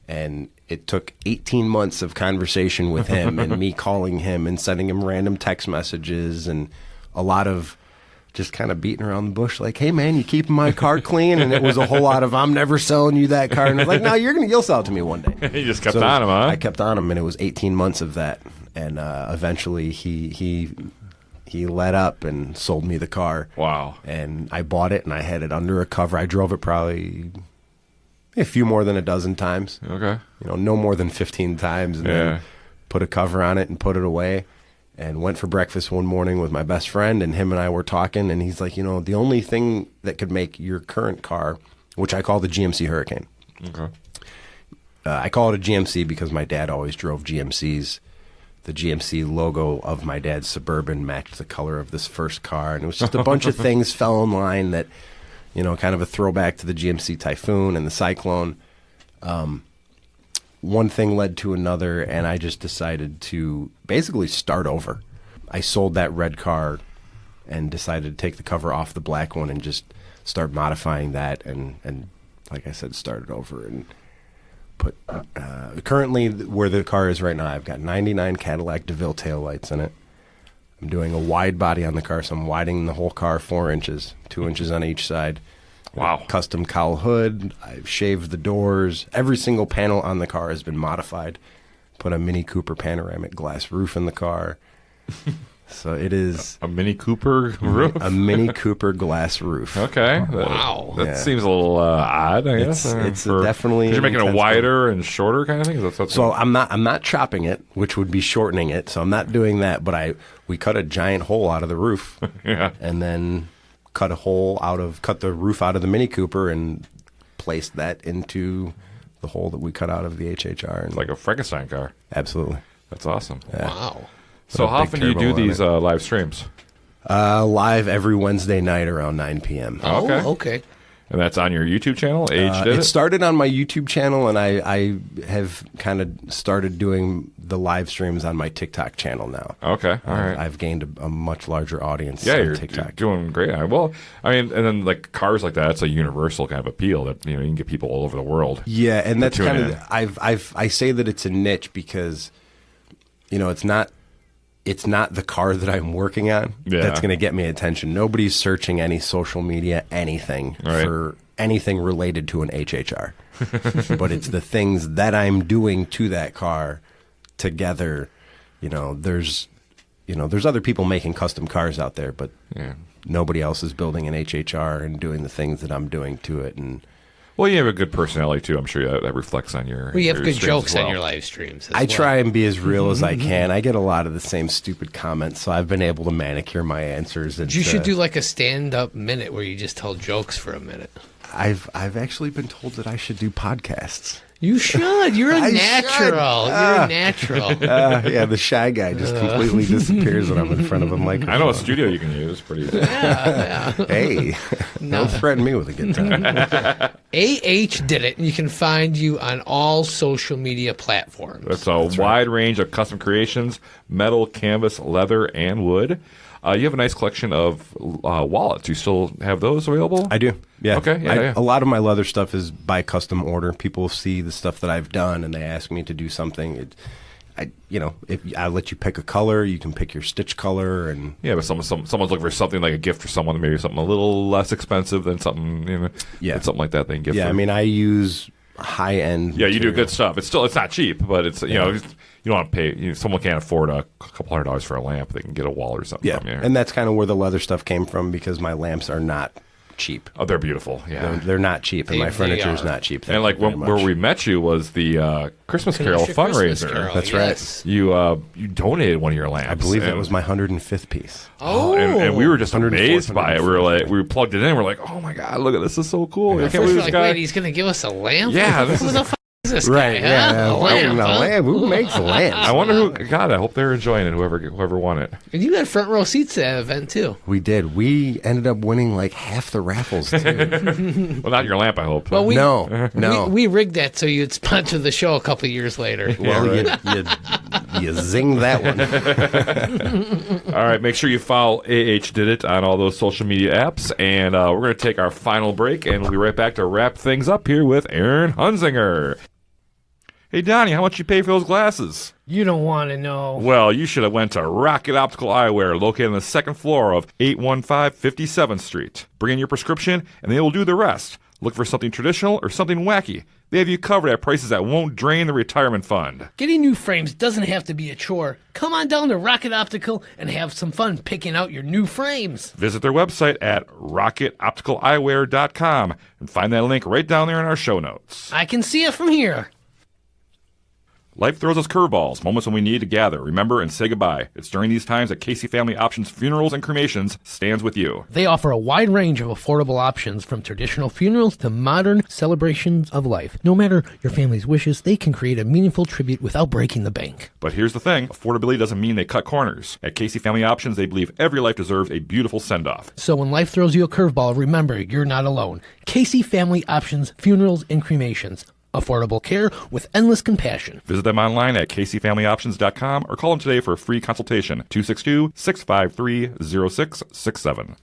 And it took 18 months of conversation with him and me calling him and sending him random text messages and a lot of just kind of beating around the bush, like, hey, man, you keeping my car clean? And it was a whole lot of, I'm never selling you that car. And I was like, no, you'll sell it to me one day. You just kept on him, huh? I kept on him, and it was 18 months of that. And eventually he let up and sold me the car. Wow. And I bought it, and I had it under a cover. I drove it probably a few more than a dozen times. Okay. You know, no more than 15 times. And Yeah. then put a cover on it and put it away. And went for breakfast one morning with my best friend, and him and I were talking, and he's like, you know, the only thing that could make your current car, which I call the GMC Hurricane. Okay. I call it a GMC because my dad always drove GMCs. The GMC logo of my dad's Suburban matched the color of this first car, and it was just a bunch of things fell in line that, you know, kind of a throwback to the GMC Typhoon and the Cyclone. One thing led to another, and I just decided to basically start over. I sold that red car and decided to take the cover off the black one and just start modifying that, and like I said, started over and put currently where the car is right now, I've got 99 Cadillac DeVille taillights in it. I'm doing a wide body on the car, so I'm widening the whole car 4 inches, 2 inches on each side. Wow. Custom cowl hood. I've shaved the doors. Every single panel on the car has been modified. Put a Mini Cooper panoramic glass roof in the car. So it is A Mini Cooper roof? a Mini Cooper glass roof. Okay. Wow. That Yeah. seems a little odd, I guess. It's definitely 'cause you're making it intense wider and shorter kind of thing? Is that So I'm not chopping it, which would be shortening it. So I'm not doing that. But we cut a giant hole out of the roof, yeah. and then cut the roof out of the Mini Cooper and placed that into the hole that we cut out of the HHR. And Like a Frankenstein car. absolutely. That's awesome. Wow. So a how big often do you do turbo on these live streams? Live every Wednesday night around 9 p.m. Okay. Oh, okay. And that's on your YouTube channel? Age did It it? started on my YouTube channel, and I have kind of started doing the live streams on my TikTok channel now. Okay. All right. I've gained a much larger audience Yeah, on you're TikTok. doing great. Well, I mean, and then like cars like that, it's a universal kind of appeal that you can get people all over the world. Yeah, and that's tune kind in. of I say that it's a niche because, you know, it's not the car that I'm working on Yeah. that's going to get me attention. Nobody's searching any social media, anything Right. for anything related to an HHR. But it's the things that I'm doing to that car together. You know, there's other people making custom cars out there, but Yeah. nobody else is building an HHR and doing the things that I'm doing to it. And Well, you have a good personality too. I'm sure that reflects on your. We have your good streams jokes as well. on your live streams. I try and be as real as I can. I get a lot of the same stupid comments, so I've been able to manicure my answers. And You should do like a stand-up minute where you just tell jokes for a minute. I've actually been told that I should do podcasts. You should. You're a I should. natural. You're a natural. Yeah, the shy guy just completely disappears when I'm in front of a microphone. I know a studio you can use pretty easy. Hey, don't threaten me with a good time. AH did it. And you can find you on all social media platforms. That's a wide range of custom creations: metal, canvas, leather, and wood. You have a nice collection of wallets. You still have those available? I do. Yeah. Okay, yeah. A lot of my leather stuff is by custom order. People see the stuff that I've done and they ask me to do something. If I let you pick a color, you can pick your stitch color, and Yeah, but someone's looking for something like a gift for someone, maybe something a little less expensive than something, Yeah. something like that they can give. yeah, for, I mean, I use high end. yeah, you do good stuff. It's not cheap, but it's you don't want to pay. Someone can't afford a couple $100 for a lamp. They can get a wall or something. Yeah, from you. and that's kind of where the leather stuff came from because my lamps are not cheap. Oh, they're beautiful. Yeah. They're not cheap, and my furniture is not cheap. And like where we met you was the Christmas Carol Kenosha Christmas fundraiser. Carol, That's yes. You donated one of your lamps. I believe that and- was my 105th piece. Oh, and we were just 104, amazed by it. We plugged it in. We're like, oh my god, look at this! Is so cool. I At can't first believe we're this like, guy. wait, he's going to give us a lamp? Yeah, this Who is- the fuck is this Right? guy? Yeah. Huh? A lamp, huh? lamp. Who makes lamps? I wonder who. God, I hope they're enjoying it. Whoever won it. And you got front row seats to that event, too. We did. We ended up winning like half the raffles too. Well, not your lamp. I hope. Well, No. We rigged that so you'd sponsor the show a couple years later. Well, you zinged that one. All right, make sure you follow AH Did It on all those social media apps. And we're going to take our final break, and we'll be right back to wrap things up here with Aaron Hunzinger. Hey, Donnie, how much you pay for those glasses? You don't want to know. Well, you should have went to Rocket Optical Eyewear, located on the second floor of 815 57th Street. Bring in your prescription, and they will do the rest. Look for something traditional or something wacky. They have you covered at prices that won't drain the retirement fund. Getting new frames doesn't have to be a chore. Come on down to Rocket Optical and have some fun picking out your new frames. Visit their website at rocketopticaleyewear.com and find that link right down there in our show notes. I can see it from here. Life throws us curveballs, moments when we need to gather, remember, and say goodbye. It's during these times that Casey Family Options Funerals and Cremations stands with you. They offer a wide range of affordable options from traditional funerals to modern celebrations of life. No matter your family's wishes, they can create a meaningful tribute without breaking the bank. But here's the thing, affordability doesn't mean they cut corners. At Casey Family Options, they believe every life deserves a beautiful send-off. So when life throws you a curveball, remember, you're not alone. Casey Family Options Funerals and Cremations. Affordable care with endless compassion. Visit them online at caseyfamilyoptions.com or call them today for a free consultation, 262-653-0667.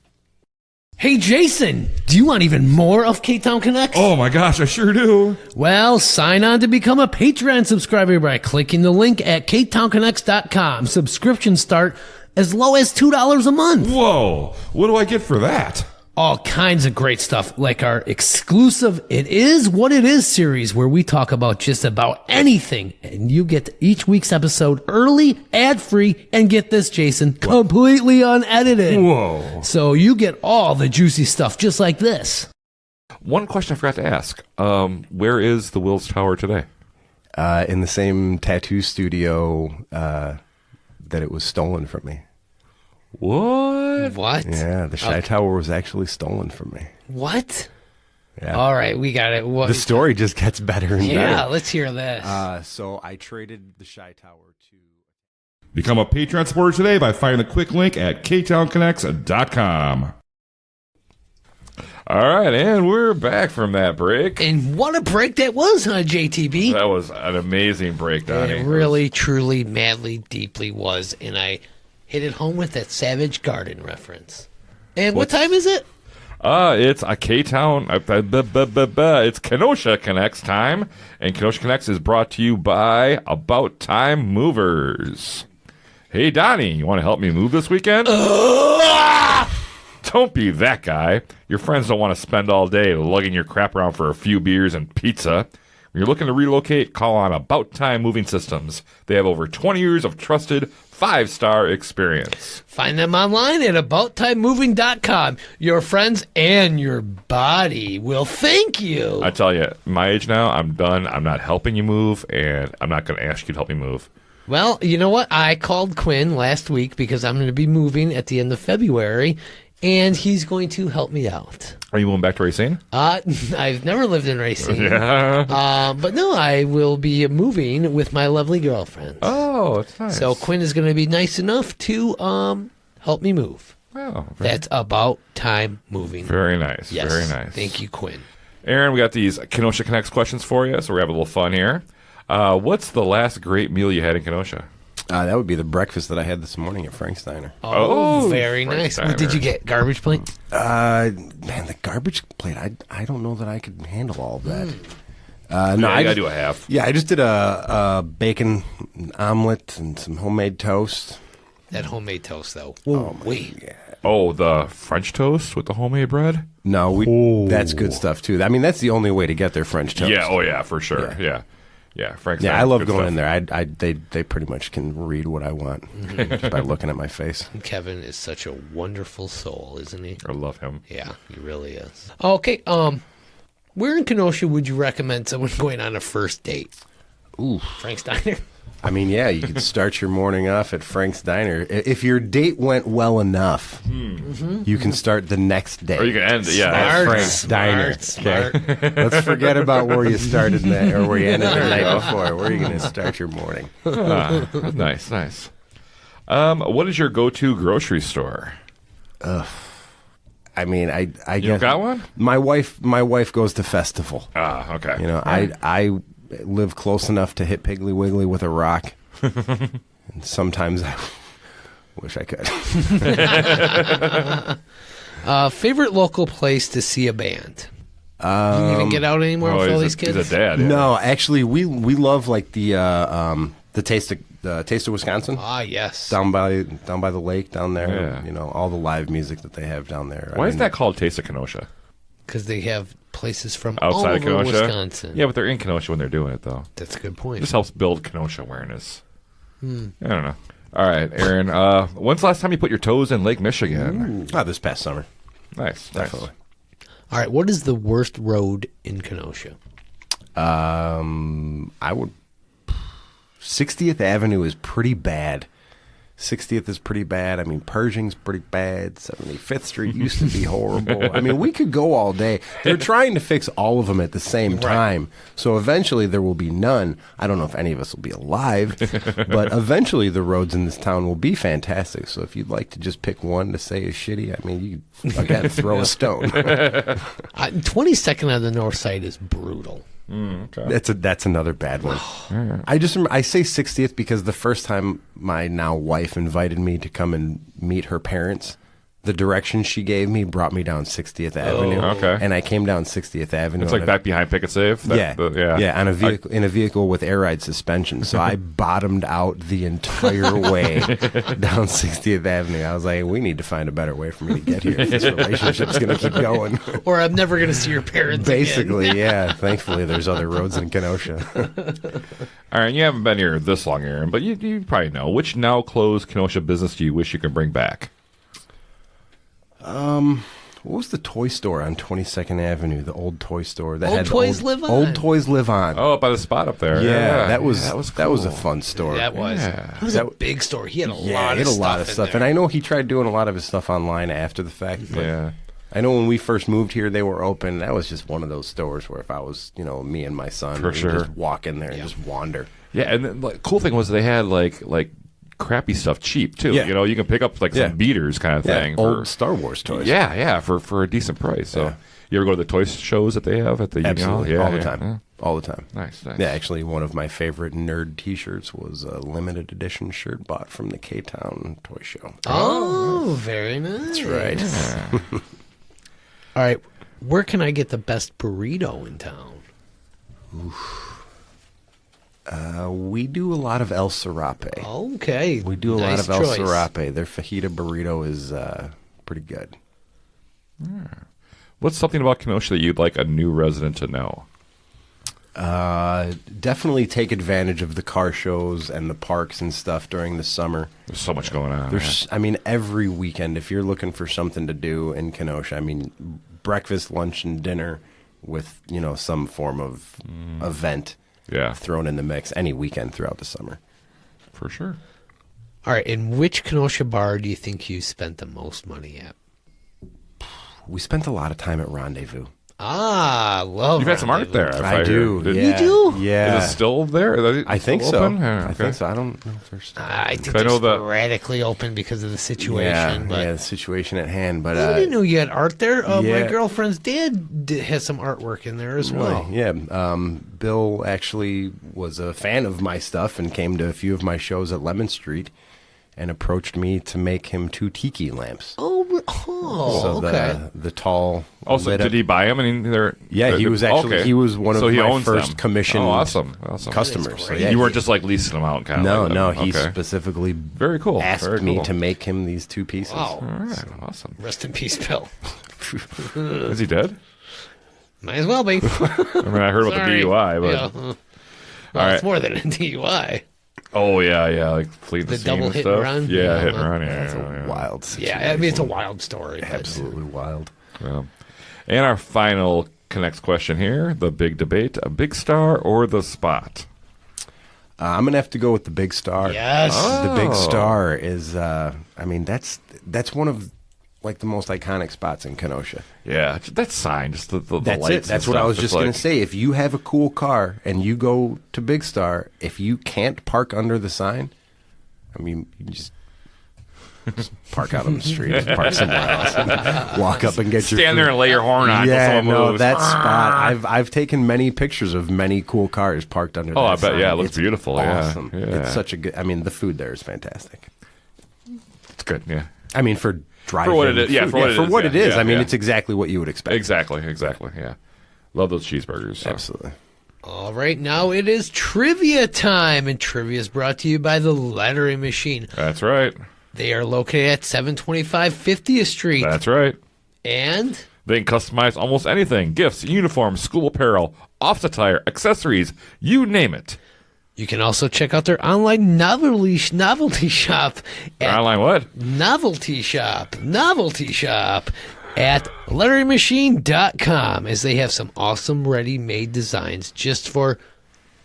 Hey, Jason, do you want even more of K-Town Connects? Oh my gosh, I sure do. Well, sign on to become a Patreon subscriber by clicking the link at ktownconnects.com. Subscriptions start as low as $2 a month. Whoa, what do I get for that? All kinds of great stuff, like our exclusive It Is What It Is series, where we talk about just about anything. And you get each week's episode early, ad-free, and get this, Jason, completely unedited. Whoa. So you get all the juicy stuff just like this. One question I forgot to ask. Where is the Wills Tower today? In the same tattoo studio that it was stolen from me. What? What? Yeah, the Chi Tower was actually stolen from me. What? Yeah. All right, we got it. What? The story just gets better and Yeah, better. let's hear this. So I traded the Chi Tower to... Become a Patreon supporter today by finding the quick link at ktownconnects.com. All right, and we're back from that break. And what a break that was, huh, JTB? That was an amazing break, Donnie. It really, truly, madly, deeply was. And I hit it home with that Savage Garden reference. And what time is it? It's a K-Town, it's Kenosha Connects time, and Kenosha Connects is brought to you by About Time Movers. Hey, Donnie, you want to help me move this weekend? Don't be that guy. Your friends don't want to spend all day lugging your crap around for a few beers and pizza. When you're looking to relocate, call on About Time Moving Systems. They have over 20 years of trusted 5-star experience. Find them online at abouttimemoving.com. Your friends and your body will thank you. I tell you, my age now, I'm done. I'm not helping you move, and I'm not going to ask you to help me move. Well, you know what? I called Quinn last week because I'm going to be moving at the end of February, and he's going to help me out. Are you moving back to Racine? I've never lived in Racine. Yeah. But no, I will be moving with my lovely girlfriend. Oh, it's nice. So Quinn is going to be nice enough to help me move. Oh, That's About Time Moving. very nice. Yes. Very nice. Thank you, Quinn. Aaron, we got these Kenosha Connects questions for you, so we're having a little fun here. What's the last great meal you had in Kenosha? that would be the breakfast that I had this morning at Frank's Diner. Oh, very Frank nice. Steiner. What did you get? Garbage plate? Man, the garbage plate, I don't know that I could handle all of that. No, I I gotta just, do a half. Yeah, I just did a bacon omelet and some homemade toast. That homemade toast, though. Whoa, wait. Oh, the French toast with the homemade bread? No, that's good stuff too. I mean, that's the only way to get their French toast. Yeah, oh yeah, for sure. Yeah. Yeah, Frank's. Yeah, I Diner, love good going stuff. in there. They pretty much can read what I want just by looking at my face. Kevin is such a wonderful soul, isn't he? I love him. Yeah, he really is. Okay, where in Kenosha would you recommend someone going on a first date? Ooh. Frank's Diner? I mean, yeah, you could start your morning off at Frank's Diner. If your date went well enough, you can start the next day. Or you can end it. Yeah. At Frank's Diner. Smart. Let's forget about where you started or where you ended the night before. Where are you going to start your morning? Nice, nice. What is your go-to grocery store? I mean, I You guess got one? my wife goes to Festival. Ah, okay. You know, I live close enough to hit Piggly Wiggly with a rock. And sometimes I wish I could. Favorite local place to see a band? You even get out anymore with all these kids? He's a dad. Yeah. No, actually, we love like the taste of Wisconsin. Ah, yes. Down by the lake down there. Yeah. You know, all the live music that they have down there. Why is that called Taste of Kenosha? Because they have places from Outside all of over Kenosha? Wisconsin. Yeah, but they're in Kenosha when they're doing it, though. That's a good point. This helps build Kenosha awareness. I don't know. All right, Aaron. When's the last time you put your toes in Lake Michigan? This past summer. Nice. Definitely. All right, what is the worst road in Kenosha? I would. 60th Avenue is pretty bad. 60th is pretty bad. I mean, Pershing's pretty bad. 75th Street used to be horrible. I mean, we could go all day. They're trying to fix all of them at the same time. So eventually there will be none. I don't know if any of us will be alive, but eventually the roads in this town will be fantastic. So if you'd like to just pick one to say is shitty, I mean, you again throw a stone. 22nd on the north side is brutal. Okay. That's another bad one. I say 60th because the first time my now wife invited me to come and meet her parents, the direction she gave me brought me down 60th Avenue. Okay. And I came down 60th Avenue. It's like back behind Pick and Save? Yeah, on a vehicle in a vehicle with air ride suspension. So I bottomed out the entire way down 60th Avenue. I was like, we need to find a better way for me to get here if this relationship's going to keep going. Or I'm never going to see your parents Basically, again. yeah. Thankfully, there's other roads in Kenosha. All right, you haven't been here this long, Aaron, but you probably know. Which now closed Kenosha business do you wish you could bring back? What was the toy store on 22nd Avenue? The old toy store that Old had Toys Live On. Old Toys Live On. Oh, by the spot up there. yeah, that was cool. a fun store. That was. Yeah. It was a big store. He had a lot he of had a stuff. lot of stuff, and I know he tried doing a lot of his stuff online after the fact. But Yeah. I know when we first moved here, they were open. That was just one of those stores where if I was, me and my son, For we sure. would just walk in there and just wander. Yeah, and the cool thing was they had like crappy stuff cheap too. Yeah. You know, you can pick up like Yeah. some beaters kind of thing. Old Star Wars toys. Yeah, for a decent price. So Yeah. you ever go to the toy shows that they have at the Union Hall? Absolutely, Yeah, all the yeah, time, yeah. all the time. Nice. Yeah, actually, one of my favorite nerd T-shirts was a limited edition shirt bought from the K-Town Toy Show. Oh, very nice. That's right. All right, where can I get the best burrito in town? We do a lot of El Serape. Okay. We do a lot nice of El choice. Serape. Their fajita burrito is pretty good. What's something about Kenosha that you'd like a new resident to know? Definitely take advantage of the car shows and the parks and stuff during the summer. There's so much going on. There's, I mean, every weekend, if you're looking for something to do in Kenosha, I mean, breakfast, lunch, and dinner with, some form of event Yeah, thrown in the mix any weekend throughout the summer. for sure. All right, and which Kenosha bar do you think you spent the most money at? We spent a lot of time at Rendezvous. Ah, love You've had some art Rendezvous. there. if I do. hear. Yeah. You do? Yeah. Is it still there? Is it I think still so. open? Yeah, I okay. think so. I don't know if there's. I think I they're know that- sporadically open because of the situation. but the situation at hand. But I didn't know you had art there. My yeah. girlfriend's dad has some artwork in there as well. yeah, Bill actually was a fan of my stuff and came to a few of my shows at Lemon Street and approached me to make him 2 tiki lamps. Oh, So okay. the tall. Also, lit did up- he buy them? And they're Yeah, he was actually okay. he was one of So he my owns first them. commissioned Oh, awesome. customers. That's So, great. yeah, You weren't just like leasing them out, kind of. no, like no. them. He Okay. specifically Very cool. asked Very me cool. to make him these 2 pieces. Wow. All right, awesome. Rest in peace, Bill. Is he dead? Might as well be. I mean, I heard about the Sorry. DUI, but Yeah. Well, All it's right. more than a DUI. Oh yeah, like fleeing the The scene double and hit and stuff. run? Yeah, Yeah. hit and run. Yeah, That's a wild situation. Yeah, I mean, it's a wild story. but- Absolutely wild. Yeah. And our final next question here: the big debate: a big star or the spot? I'm gonna have to go with the Big Star. Yes. The Big Star is. I mean, that's one of like the most iconic spots in Kenosha. Yeah, that sign, just the That's lights. it. That's and what I stuff. was It's just gonna like- say. If you have a cool car and you go to Big Star, if you can't park under the sign, I mean, you just park out on the street, just park somewhere else, and walk up and get your Stand there food. and lay your horn on until Yeah, someone no, moves. that spot. I've taken many pictures of many cool cars parked under. Oh, that I bet. sign. Yeah, it looks It's beautiful. Yeah. Awesome. Yeah. It's such a good. I mean, the food there is fantastic. It's good. Yeah. I mean, for driving what it is, yeah, food. for what it is, what it yeah, is. yeah, I mean, yeah. it's exactly what you would expect. Exactly. Yeah. Love those cheeseburgers. So. Absolutely. All right, now it is trivia time, and trivia is brought to you by the Lettering Machine. That's right. They are located at 725 50th Street. That's right. And They can customize almost anything: gifts, uniforms, school apparel, office attire, accessories, you name it. you can also check out their online novelty shop at Online what? novelty shop at letteringmachine.com, as they have some awesome ready-made designs just for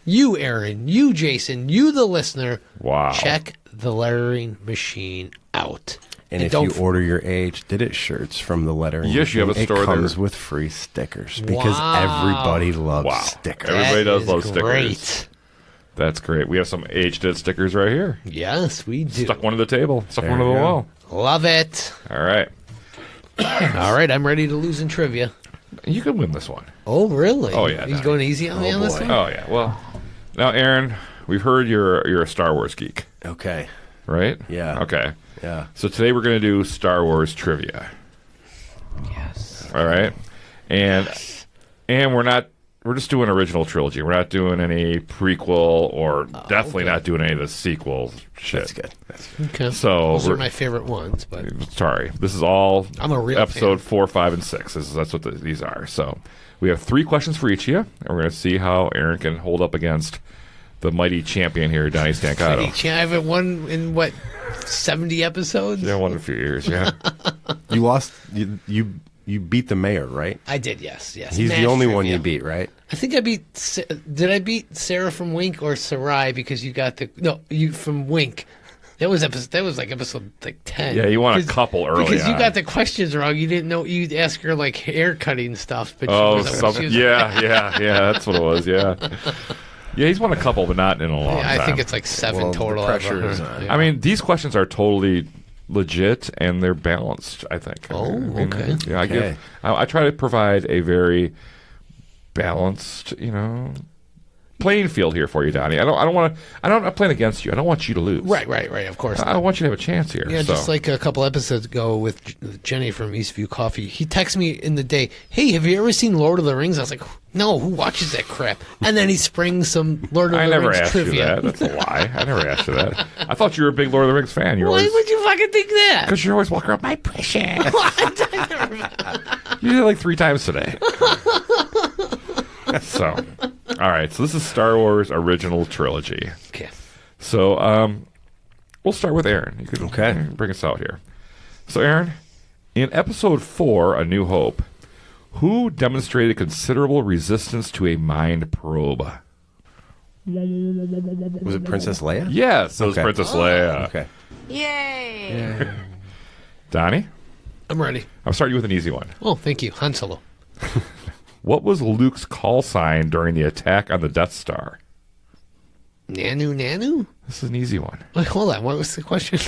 you, Aaron, you, Jason, you, the listener. Wow. Check the Lettering Machine out. And if don't you order your Did It shirts from the Lettering Yes, you have a Machine, store it comes there. with free stickers because Wow. everybody loves Wow. stickers. Everybody That does is love stickers. great. That's great. We have some did stickers right here. Yes, we do. Stuck one to the table. Stuck There one to the you go. wall. Love it. All right. All right, I'm ready to lose in trivia. You can win this one. Oh, really? Oh, yeah, You Donnie. going easy on me on this boy. one? Oh yeah. Well, now Aaron, we've heard you're a Star Wars geek, Okay. right? Yeah. Okay. Yeah. So today we're going to do Star Wars trivia. Yes. All right. And we're just doing original trilogy. We're not doing any prequel or definitely okay. not doing any of the sequel shit. That's good. That's good. Okay. So Those are we're- my favorite ones, but Sorry, this is all I'm a real episode fan. 4, 5, and 6. That's what these are. So we have 3 questions for each of you, and we're going to see how Aaron can hold up against the mighty champion here, Donnie Stancato. I haven't won in what 70 episodes? Yeah, one in a few years. Yeah, You lost. You beat the mayor, right? I did, yes. He's Smash the only one trivia. you beat, right? I think I beat. Did I beat Sarah from Wink or Sarai because you got the you from Wink? That was episode. That was like episode 10. Yeah, you won a Because- couple early because you on. got the questions wrong. You didn't know. You'd ask her like hair cutting stuff, but Oh, she was, something. Yeah. That's what it was. Yeah, yeah. He's won a couple, but not in a long I time. think it's like 7 Well, the total. pressure ever. is on. Yeah. I mean, these questions are totally legit and they're balanced. I think. Oh, I mean, okay. Yeah, Okay. I try to provide a very balanced, playing field here for you, Donnie. I'm not playing against you. I don't want you to lose. right. Of course. I want you to have a chance here. Yeah, so. just like a couple episodes ago with Jenny from Eastview Coffee. He texted me in the day, "Hey, have you ever seen Lord of the Rings?" I was like, "No, who watches that crap?" And then he springs some Lord of I the never Rings asked you trivia. that. That's a lie. I never asked you that. I thought you were a big Lord of the Rings fan. You're Why always would you fucking think that? because you're always walking around. My precious. You did it like 3 times today. So, all right. So this is Star Wars original trilogy. Okay. So we'll start with Aaron. You can Okay. bring us out here. So Aaron, in Episode 4, A New Hope, who demonstrated considerable resistance to a mind probe? Was it Princess Leia? Yes, it was Okay. Princess Leia. Okay. Yay! Donnie, I'm ready. I'll start you with an easy one. Oh, thank you. Han Solo. What was Luke's call sign during the attack on the Death Star? Nanu? This is an easy one. Wait, hold on. What was the question?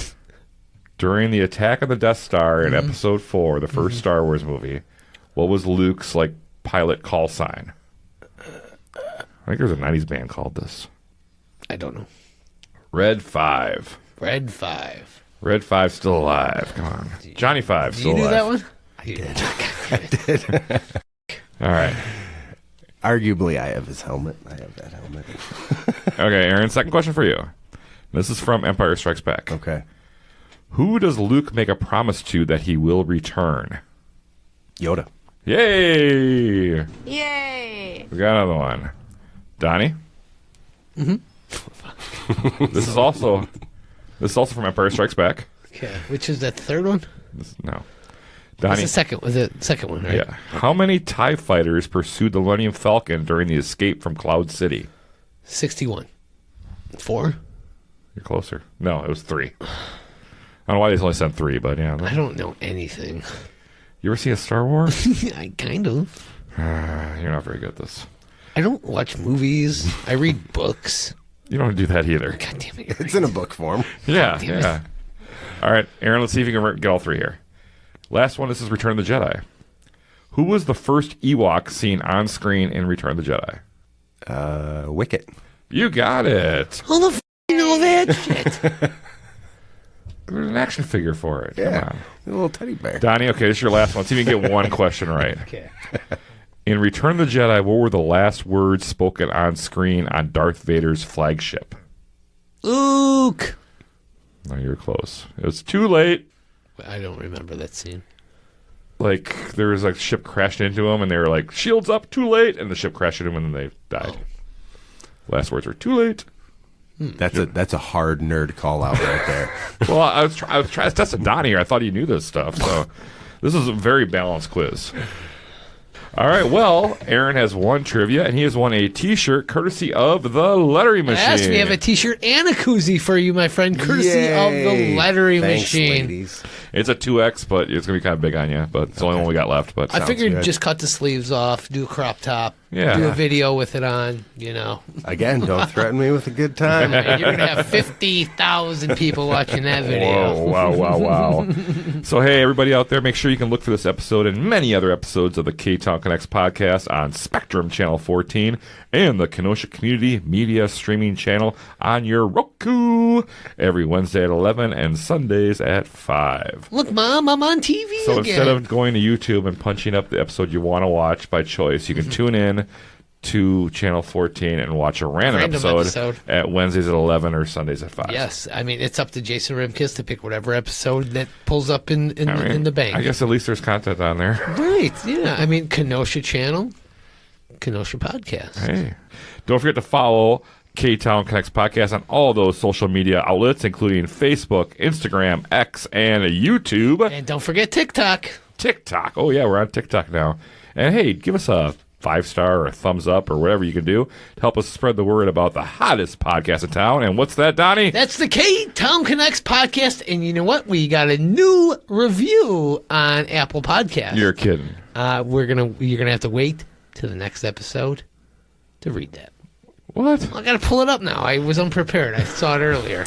During the attack on the Death Star in Episode 4, the 1st Star Wars movie, what was Luke's pilot call sign? I think there's a 90s band called this. I don't know. Red 5. Red 5. Red 5 still alive. Come on. Johnny 5 Do still you do alive. that one? I did. All right. Arguably, I have his helmet. I have that helmet. Okay, Aaron, second question for you. This is from Empire Strikes Back. Okay. Who does Luke make a promise to that he will return? Yoda. Yay! Yay! We got another one. Donnie? This is also from Empire Strikes Back. Okay, which is that third one? No. That's Donnie. the second. Was it second one? Right? Yeah. How many TIE fighters pursued the Millennium Falcon during the escape from Cloud City? 61. 4? You're closer. No, it was 3. I don't know why they only sent 3, but yeah. I don't know anything. You ever see a Star Wars? I kind of. You're not very good at this. I don't watch movies. I read books. You don't do that either. God damn it. It's in a book form. Yeah, damn it. yeah. All right, Aaron, let's see if you can get all 3 here. Last one, this is Return of the Jedi. Who was the first Ewok seen on screen in Return of the Jedi? Wicket. You got it. How the f*** you know that shit? There's an action figure for it. Yeah. Come on. A little teddy bear. Donnie, okay, this is your last one. See if you can get one question right. Okay. In Return of the Jedi, what were the last words spoken on screen on Darth Vader's flagship? Luke. No, you're close. It was too late. I don't remember that scene. Like, there was like a ship crashed into them, and they were like, shields up, too late, and the ship crashed into them, and then they died. Last words were too late. That's a hard nerd call out right there. Well, I was trying to test a Donnie here. I thought he knew this stuff, so this is a very balanced quiz. All right, well, Aaron has won trivia, and he has won a T-shirt courtesy of the Lettering Machine. Yes, we have a T-shirt and a koozie for you, my friend, courtesy of the Lettering Thanks, Machine. ladies. It's a 2X, but it's going to be kind of big on you, but it's the only one we got left. But I figured good. just cut the sleeves off, do a crop top, Yeah. do a video with it on, you know. Again, don't threaten me with a good time. And you're going to have 50,000 people watching that video. Whoa, wow. So, hey, everybody out there, make sure you can look for this episode and many other episodes of the K-Town Connects podcast on Spectrum Channel 14 and the Kenosha Community Media Streaming Channel on your Roku every Wednesday at 11 and Sundays at 5. Look, Mom, I'm on TV So again. instead of going to YouTube and punching up the episode you want to watch by choice, you can tune in to Channel 14 and watch a random episode at Wednesdays at 11 or Sundays at 5. Yes, I mean, it's up to Jason Rimkus to pick whatever episode that pulls up in the bank. I guess at least there's content on there. Right, yeah. I mean, Kenosha Channel, Kenosha Podcast. Hey. Don't forget to follow K-Town Connects Podcast on all those social media outlets, including Facebook, Instagram, X, and YouTube. And don't forget TikTok. TikTok. Oh, yeah, we're on TikTok now. And hey, give us a 5-star or a thumbs up or whatever you can do to help us spread the word about the hottest podcast in town. And what's that, Donnie? That's the K-Town Connects Podcast. And you know what? We got a new review on Apple Podcasts. You're kidding. You're gonna have to wait till the next episode to read that. What? I gotta pull it up now. I was unprepared. I saw it earlier.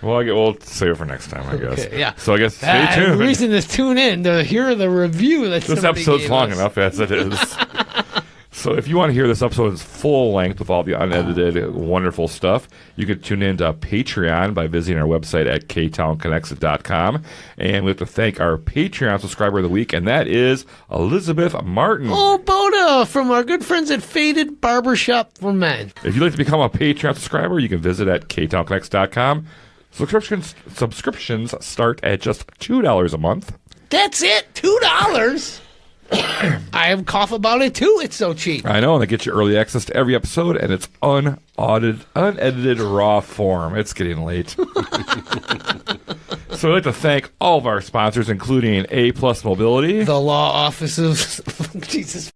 Well, we'll save it for next time, I guess. Okay, yeah. So I guess stay The tuned. reason to tune in to hear the review that This somebody episode's gave long us. enough as it is. So if you want to hear this episode's full length with all the unedited, wonderful stuff, you can tune in to Patreon by visiting our website at ktownconnects.com. And we have to thank our Patreon subscriber of the week, and that is Elizabeth Martin. Oh, Boda from our good friends at Faded Barbershop for Men. If you'd like to become a Patreon subscriber, you can visit at ktownconnects.com. Subscriptions start at just $2 a month. That's it, $2. I have cough about it too. It's so cheap. I know, and they get you early access to every episode, and it's unedited raw form. It's getting late. So I'd like to thank all of our sponsors, including A Plus Mobility, The law offices, Jesus,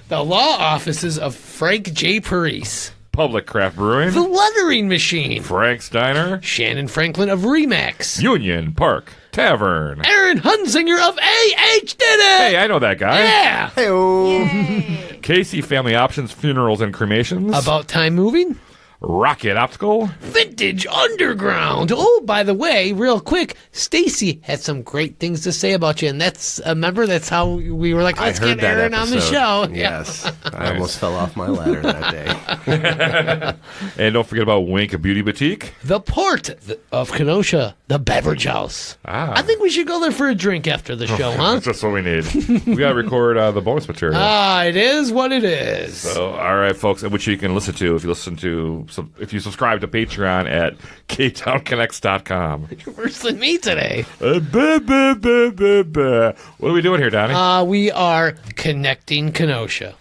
the law offices of Frank J. Parise, Public Craft Brewing, The Lettering Machine, Frank's Diner, Shannon Franklin of Remax, Union Park Tavern. Aaron Hunzinger of A.H. Did It. Hey, I know that guy. Yeah. Hey-oh. Casey Family Options Funerals and Cremations. About Time Moving. Rocket Optical. Vintage Underground. Oh, by the way, real quick, Stacy had some great things to say about you, and remember, that's how we were like, let's I heard get Aaron that on the episode. show. Yes. I almost fell off my ladder that day. And don't forget about Wink Beauty Boutique. The Port of Kenosha, the Beverage House. Ah. I think we should go there for a drink after the show, huh? That's just what we need. We got to record the bonus material. It is what it is. So, all right, folks, which you can listen to if you subscribe to Patreon at ktownconnects.com. You're worse than me today. What are we doing here, Donnie? We are connecting Kenosha.